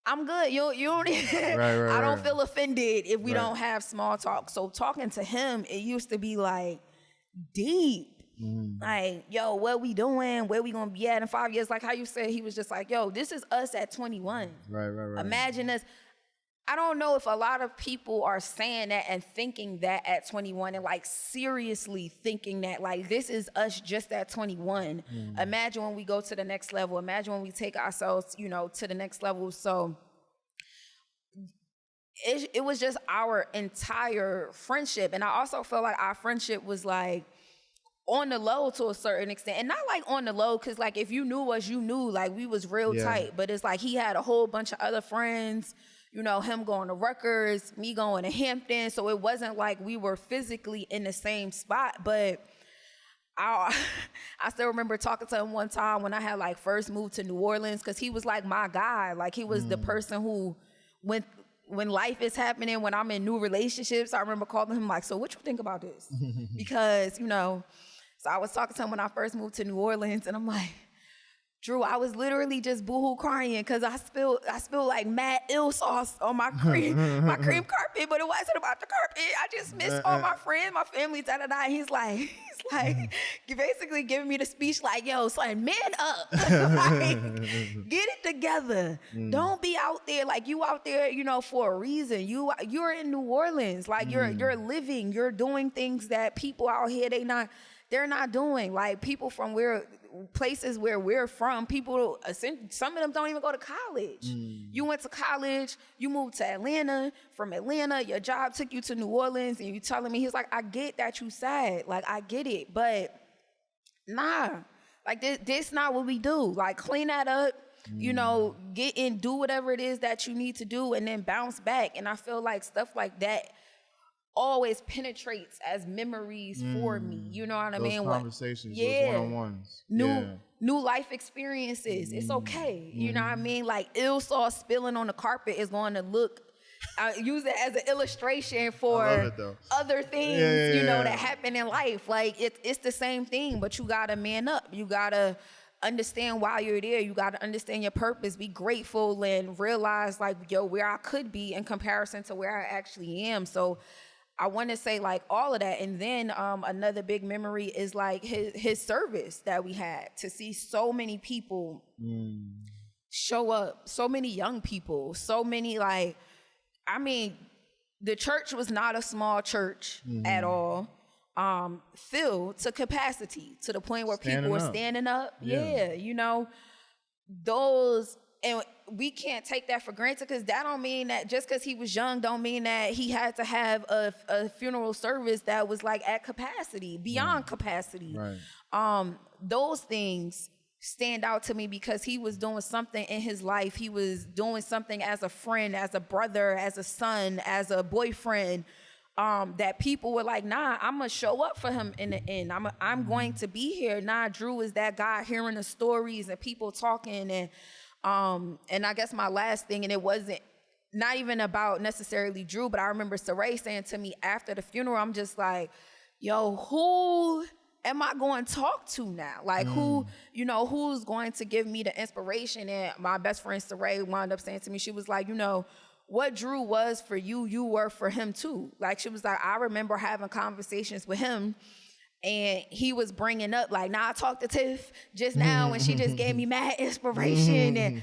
I'm good. You don't even, I don't feel offended if we don't have small talk. So talking to him, it used to be like deep. Like, yo, what we doing? Where we gonna be at in 5 years? Like how you said, he was just like, yo, this is us at 21. Right. Imagine us. I don't know if a lot of people are saying that and thinking that at 21 and like seriously thinking that like this is us just at 21. Imagine when we go to the next level. Imagine when we take ourselves, to the next level. So it was just our entire friendship. And I also felt like our friendship was like on the low to a certain extent, and not like on the low, because like if you knew us, you knew like we was real tight. But it's like he had a whole bunch of other friends, him going to Rutgers, me going to Hampton. So it wasn't like we were physically in the same spot. But I still remember talking to him one time when I had like first moved to New Orleans, because he was like my guy. Like he was the person who, when life is happening, when I'm in new relationships, I remember calling him like, so what you think about this? Because, so I was talking to him when I first moved to New Orleans, and I'm like, Drew, I was literally just boohoo crying because I spilled like mad ill sauce on my cream carpet, but it wasn't about the carpet. I just missed all my friends, my family, da-da-da. He's like, basically giving me the speech like, yo, son, man up. Like, get it together. Don't be out there like you out there, for a reason. You're in New Orleans. Like you're living, you're doing things that people out here, they're not doing. Like people from places where we're from, people, some of them don't even go to college. You went to college, you moved to Atlanta. From Atlanta, your job took you to New Orleans, and you telling me, he's like, I get that you sad. Like, I get it, but nah. Like, this not what we do. Like, clean that up, get in, do whatever it is that you need to do, and then bounce back. And I feel like stuff like that always penetrates as memories for me. You know what I mean? Those conversations, those one-on-ones. New life experiences. It's okay. You know what I mean? Like ill sauce spilling on the carpet is going to look, I use it as an illustration for other things, that happen in life. Like it's the same thing, but you got to man up. You got to understand why you're there. You got to understand your purpose, be grateful, and realize like, yo, where I could be in comparison to where I actually am. So I want to say like all of that. And then another big memory is like his service that we had, to see so many people show up, so many young people, so many like, I mean, the church was not a small church at all. Filled to capacity, to the point where people were standing up. Those, and we can't take that for granted, because that don't mean that just because he was young don't mean that he had to have a funeral service that was like at capacity, beyond capacity. Those things stand out to me because he was doing something in his life. He was doing something as a friend, as a brother, as a son, as a boyfriend, that people were like, nah, I'm gonna show up for him in the end. I'm going to be here. Nah, Drew is that guy, hearing the stories and people talking. And I guess my last thing, and it wasn't not even about necessarily Drew, but I remember Saray saying to me after the funeral, I'm just like, yo, who am I going to talk to now? Like who, who's going to give me the inspiration? And my best friend Saray wound up saying to me, she was like, what Drew was for you, you were for him too. Like she was like, I remember having conversations with him, and he was bringing up like, I talked to Tiff just now, and she just gave me mad inspiration. And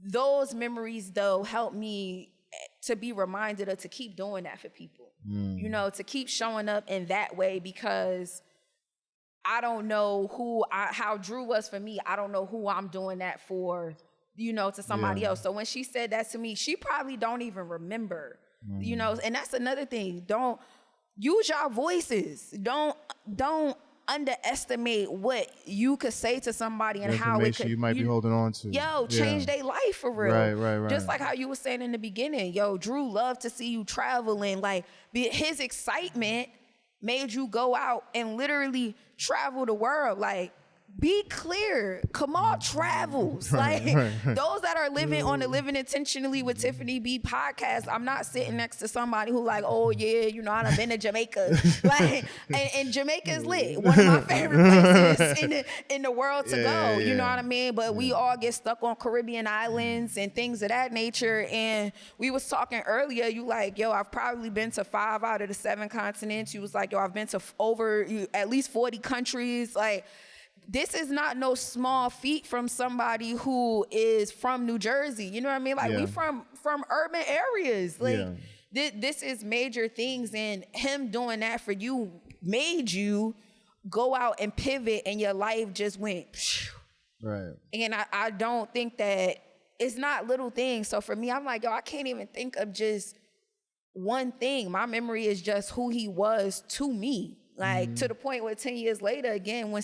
those memories though helped me to be reminded of, to keep doing that for people, to keep showing up in that way, because I don't know how Drew was for me. I don't know who I'm doing that for, to somebody else. So when she said that to me, she probably don't even remember You know, and that's another thing. Don't use your voices. Don't underestimate what you could say to somebody and how it could, you might be holding on to. Change their life for real. Right. Just like how you were saying in the beginning, Drew loved to see you traveling. Like his excitement made you go out and literally travel the world. Like, be clear, Kamal travels. Those that are living on the Living Intentionally with Tiffany B podcast, I'm not sitting next to somebody who like, oh yeah, you know, I've been to Jamaica. Like, and Jamaica's lit. One of my favorite places in the world to go. You know what I mean? But we all get stuck on Caribbean islands and things of that nature. And we was talking earlier, you like, I've probably been to 5 out of the 7 continents. You was like, I've been to over at least 40 countries. Like, this is not no small feat from somebody who is from New Jersey. You know what I mean? Like, we from urban areas. Like, this is major things, and him doing that for you made you go out and pivot, and your life just went. Right. And I don't think that it's not little things. So for me, I'm like, I can't even think of just one thing. My memory is just who he was to me. Like, to the point where 10 years later, again,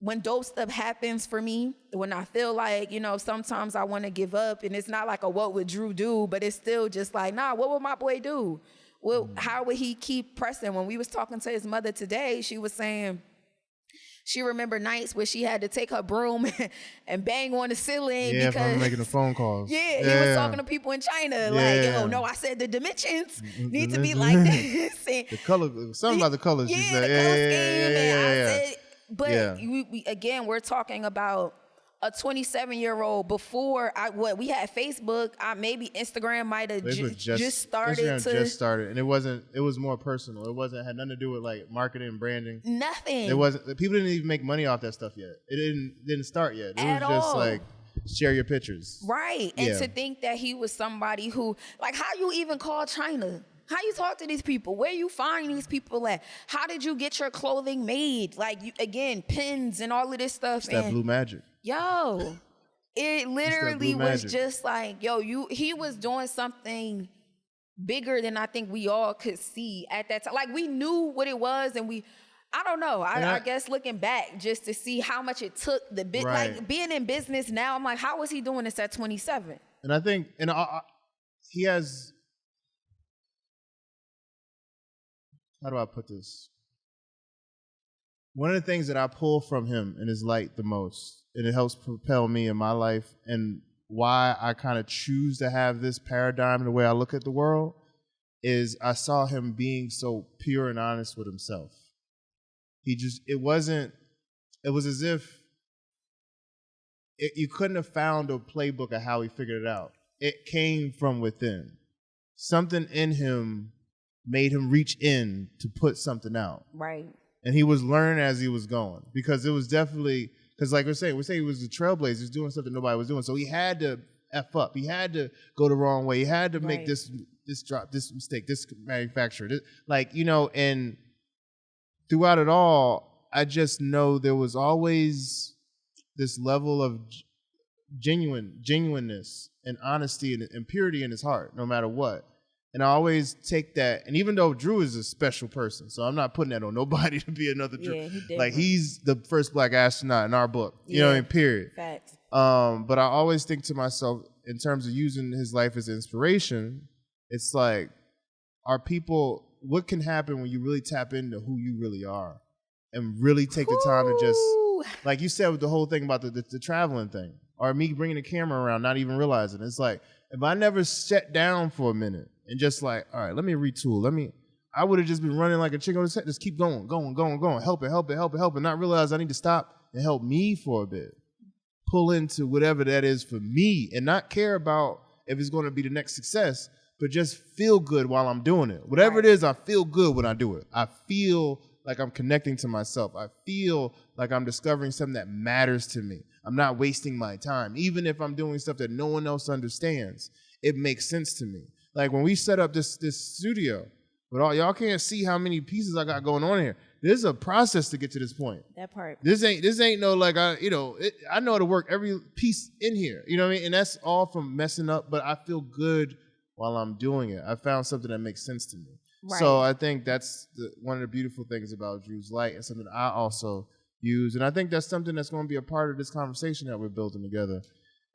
when dope stuff happens for me, when I feel like, sometimes I want to give up, and it's not like a what would Drew do, but it's still just like, nah, what would my boy do? Well, how would he keep pressing? When we was talking to his mother today, she was saying she remembered nights where she had to take her broom and bang on the ceiling because I'm making the phone calls. He was talking to people in China like, no, I said the dimensions need to be like this. And the color, something about the colors. The color scheme. And I said, but we're talking about a 27-year-old before we had Facebook. Maybe Instagram might have just started. Instagram just started, and it was more personal. It had nothing to do with like marketing and branding. Nothing. It wasn't. People didn't even make money off that stuff yet. It didn't start yet. It was just like share your pictures. Right. And to think that he was somebody who, like, how you even call China? How you talk to these people? Where you find these people at? How did you get your clothing made? Like, pins and all of this stuff. It's that blue magic. It literally was just like, he was doing something bigger than I think we all could see at that time. Like, we knew what it was, and I don't know. I guess looking back just to see how much it took like being in business now, I'm like, how was he doing this at 27? And I think, he has, how do I put this? One of the things that I pull from him in his light the most, and it helps propel me in my life, and why I kind of choose to have this paradigm in the way I look at the world, is I saw him being so pure and honest with himself. It was as if you couldn't have found a playbook of how he figured it out. It came from within. Something in him made him reach in to put something out. Right. And he was learning as he was going, because it was definitely, because like we're saying he was the trailblazer, he was doing something nobody was doing. So he had to F up. He had to go the wrong way. He had to make this drop, this mistake, this manufacturer. And throughout it all, I just know there was always this level of genuineness and honesty and purity in his heart, no matter what. And I always take that, and even though Drew is a special person, so I'm not putting that on nobody to be another Drew. Like, he's the first Black astronaut in our book. You know what I mean? Period. Facts. But I always think to myself, in terms of using his life as inspiration, it's like, what can happen when you really tap into who you really are and really take the time to just, like you said with the whole thing about the traveling thing, or me bringing the camera around, not even realizing. It's like, if I never sat down for a minute and just like, all right, let me retool. I would have just been running like a chicken on the set, just keep going, help it, and not realize I need to stop and help me for a bit. Pull into whatever that is for me, and not care about if it's going to be the next success, but just feel good while I'm doing it. Whatever it is, I feel good when I do it. I feel like I'm connecting to myself. I feel like I'm discovering something that matters to me. I'm not wasting my time. Even if I'm doing stuff that no one else understands, it makes sense to me. Like when we set up this studio, but y'all can't see how many pieces I got going on here. There's a process to get to this point. That part. This ain't no like I know how to work every piece in here. You know what I mean? And that's all from messing up, but I feel good while I'm doing it. I found something that makes sense to me. Right. So I think that's one of the beautiful things about Drew's Light, and something I also use. And I think that's something that's going to be a part of this conversation that we're building together,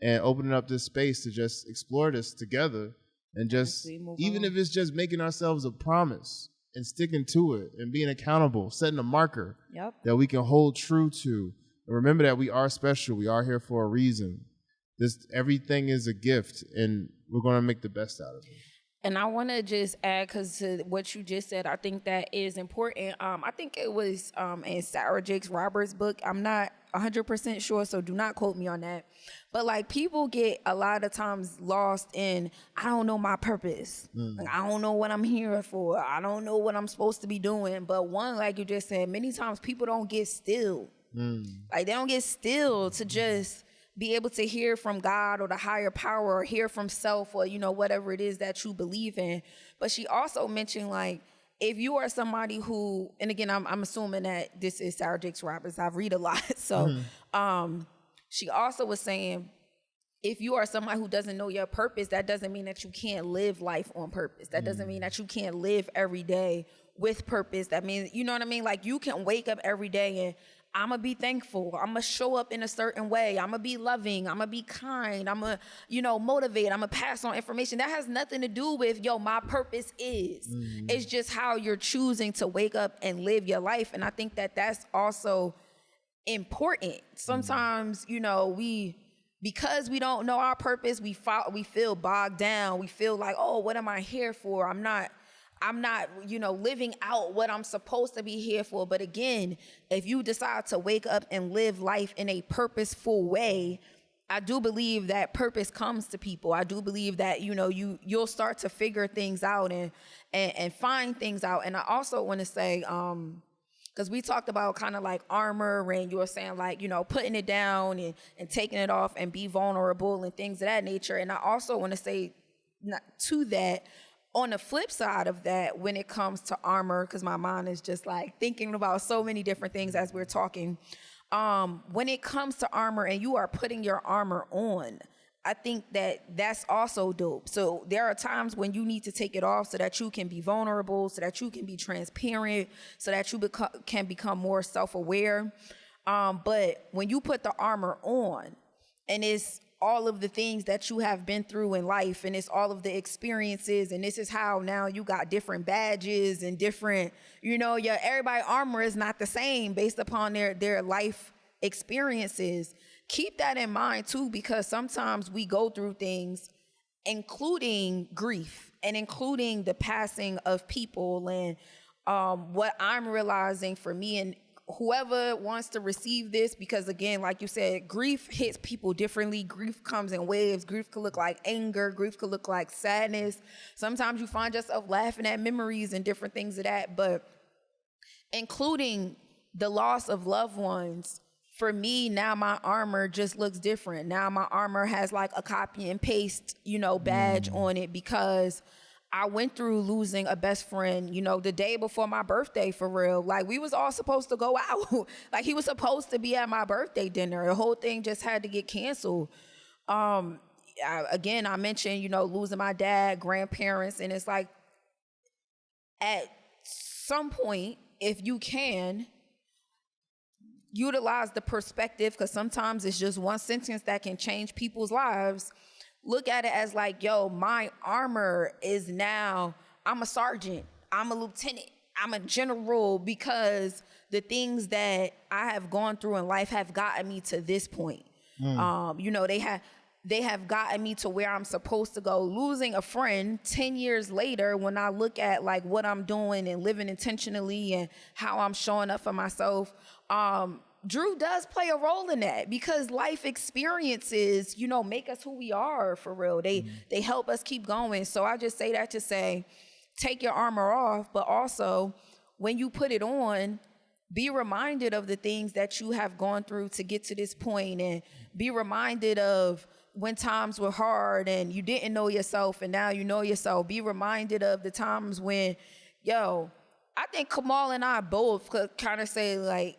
and opening up this space to just explore this together, and just, even if it's just making ourselves a promise and sticking to it and being accountable, setting a marker that we can hold true to. And remember that we are special. We are here for a reason. Everything is a gift, and we're going to make the best out of it. And I want to just add, because to what you just said, I think that is important. I think it was in Sarah Jakes Roberts' book. I'm not 100% sure, so do not quote me on that. But like, people get a lot of times lost in, I don't know my purpose. Like, I don't know what I'm here for. I don't know what I'm supposed to be doing. But one, like you just said, many times people don't get still. Like, they don't get still to just be able to hear from God or the higher power, or hear from self, or, you know, whatever it is that you believe in. But she also mentioned, like, if you are somebody who, and again, I'm assuming that this is Sarah Jakes Roberts. I read a lot. So she also was saying, if you are somebody who doesn't know your purpose, that doesn't mean that you can't live life on purpose. That doesn't mean that you can't live every day with purpose. That means, you know what I mean? Like, you can wake up every day and, I'm going to be thankful. I'm going to show up in a certain way. I'm going to be loving. I'm going to be kind. I'm going to, you know, motivate. I'm going to pass on information. That has nothing to do with, my purpose is. It's just how you're choosing to wake up and live your life. And I think that that's also important. Sometimes, you know, because we don't know our purpose, we feel bogged down. We feel like, oh, what am I here for? I'm not, you know, living out what I'm supposed to be here for. But again, if you decide to wake up and live life in a purposeful way, I do believe that purpose comes to people. I do believe that, you know, you'll start to figure things out and find things out. And I also want to say, because we talked about kind of like armor, and you were saying, like, you know, putting it down and taking it off and be vulnerable and things of that nature. And I also want to say to that, on the flip side of that, when it comes to armor, because my mind is just like thinking about so many different things as we're talking. When it comes to armor and you are putting your armor on, I think that that's also dope. So there are times when you need to take it off so that you can be vulnerable, so that you can be transparent, so that you can become more self-aware. But when you put the armor on, and it's all of the things that you have been through in life, and it's all of the experiences, and this is how now you got different badges and different, you know, everybody's armor is not the same based upon their life experiences. Keep that in mind too, because sometimes we go through things, including grief and including the passing of people. And what I'm realizing for me, and whoever wants to receive this, because again, like you said, grief hits people differently. Grief comes in waves. Grief could look like anger. Grief could look like sadness. Sometimes you find yourself laughing at memories and different things of that. But including the loss of loved ones, for me, now my armor just looks different. Now my armor has like a copy and paste, you know, badge on it, because I went through losing a best friend, you know, the day before my birthday, for real. Like, we was all supposed to go out. Like, he was supposed to be at my birthday dinner. The whole thing just had to get canceled. I mentioned, you know, losing my dad, grandparents, and it's like, at some point, if you can, utilize the perspective, because sometimes it's just one sentence that can change people's lives. Look at it as like, my armor is now, I'm a sergeant, I'm a lieutenant, I'm a general, because the things that I have gone through in life have gotten me to this point. You know, they have gotten me to where I'm supposed to go. Losing a friend 10 years later, when I look at like what I'm doing and living intentionally and how I'm showing up for myself, Drew does play a role in that, because life experiences, you know, make us who we are, for real. They help us keep going. So I just say that to say, take your armor off, but also when you put it on, be reminded of the things that you have gone through to get to this point, and be reminded of when times were hard and you didn't know yourself and now you know yourself. Be reminded of the times when, I think Kamal and I both could kind of say, like,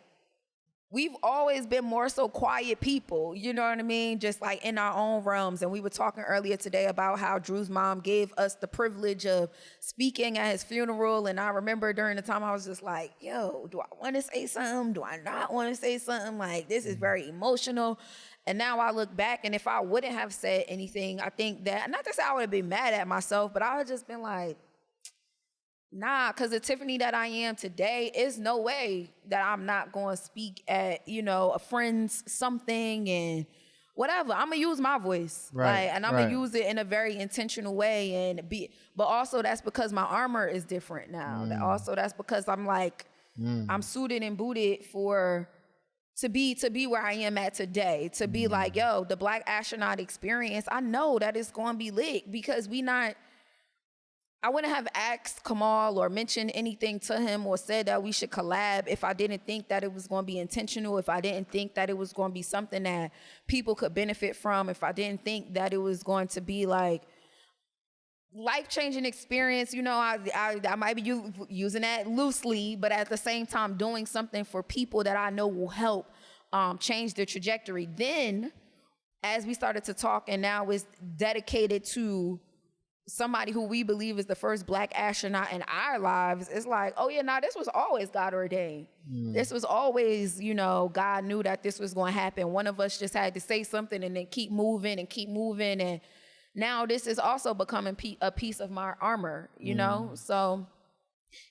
we've always been more so quiet people, you know what I mean? Just like in our own realms. And we were talking earlier today about how Drew's mom gave us the privilege of speaking at his funeral. And I remember during the time I was just like, yo, do I want to say something? Do I not want to say something? Like, this is very emotional. And now I look back, and if I wouldn't have said anything, I think that, not to say I would have been mad at myself, but I would have just been like, nah, because the Tiffany that I am today, is no way that I'm not going to speak at, you know, a friend's something and whatever. I'm going to use my voice. Right, and I'm going to use it in a very intentional way. But also that's because my armor is different now. Also that's because I'm like, I'm suited and booted to be where I am at today. To be like, yo, the Black Astronaut experience, I know that it's going to be lit because I wouldn't have asked Kamal or mentioned anything to him or said that we should collab if I didn't think that it was going to be intentional, if I didn't think that it was going to be something that people could benefit from, if I didn't think that it was going to be like life-changing experience. You know, I might be using that loosely, but at the same time doing something for people that I know will help change their trajectory. Then as we started to talk, and now it's dedicated to somebody who we believe is the first Black astronaut in our lives, it's like, oh yeah, this was always God ordained. This was always, you know, God knew that this was going to happen. One of us just had to say something and then keep moving. And now this is also becoming a piece of my armor, you know? So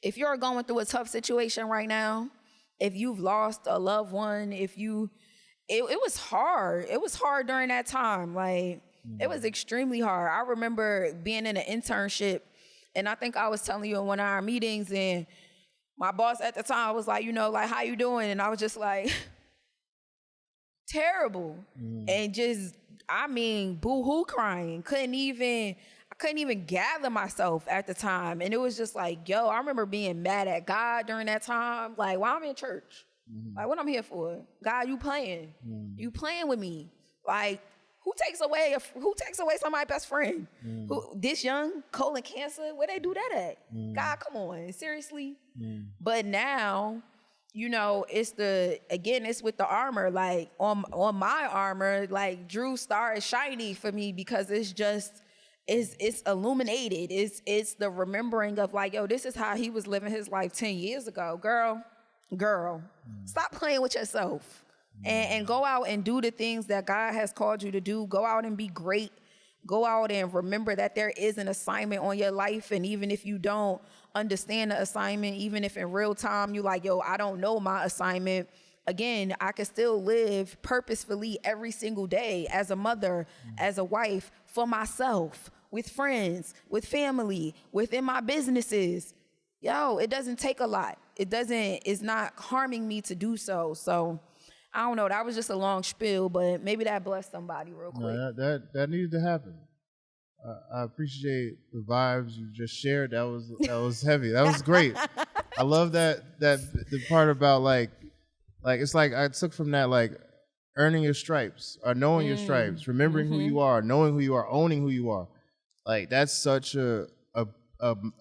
if you're going through a tough situation right now, if you've lost a loved one, it was hard. It was hard during that time. Like, it was extremely hard. I remember being in an internship, and I think I was telling you in one of our meetings, and my boss at the time was like, you know, like, how you doing? And I was just like, terrible. And just, I mean, boo-hoo crying. I couldn't even gather myself at the time. And it was just like, yo, I remember being mad at God during that time. Like, why I'm in church? Like, what I'm here for? God, you playing. You playing with me. Like, who takes away somebody's best friend? Who, this young, colon cancer, where they do that at? God, come on, seriously? But now, you know, it's with the armor. Like, on my armor, like, Drew Star is shiny for me because it's illuminated. It's the remembering of like, yo, this is how he was living his life 10 years ago. Girl, stop playing with yourself. And go out and do the things that God has called you to do. Go out and be great. Go out and remember that there is an assignment on your life. And even if you don't understand the assignment, even if in real time you're like, yo, I don't know my assignment, again, I can still live purposefully every single day as a mother, as a wife, for myself, with friends, with family, within my businesses. Yo, it doesn't take a lot. It's not harming me to do so. So I don't know. That was just a long spiel, but maybe that blessed somebody real quick. No, that needed to happen. I appreciate the vibes you just shared. That was heavy. That was great. I love that the part about like it's like I took from that like earning your stripes or knowing your stripes, remembering who you are, knowing who you are, owning who you are. Like, that's such a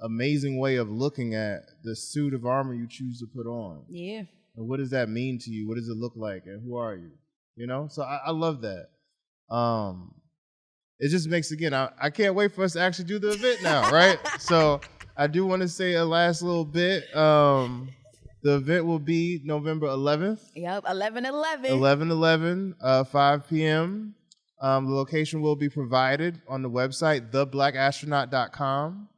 amazing way of looking at the suit of armor you choose to put on. Yeah. And what does that mean to you? What does it look like? And who are you? You know? So I love that. It just makes, again, I can't wait for us to actually do the event now, right? So I do want to say a last little bit. The event will be November 11th. Yep, 11/11. 11/11, 5 p.m. The location will be provided on the website, theblackastronaut.com.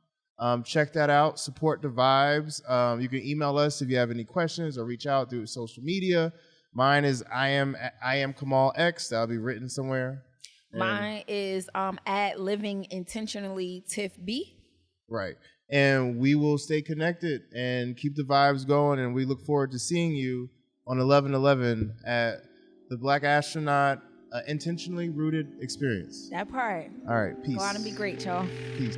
Check that out. Support the vibes. You can email us if you have any questions or reach out through social media. Mine is I am Kamal X. That'll be written somewhere. Mine is at Living Intentionally Tiff B. Right. And we will stay connected and keep the vibes going. And we look forward to seeing you on 11/11 at the Black Astronaut Intentionally Rooted Experience. That part. All right. Peace. Go out and be great, y'all. Peace.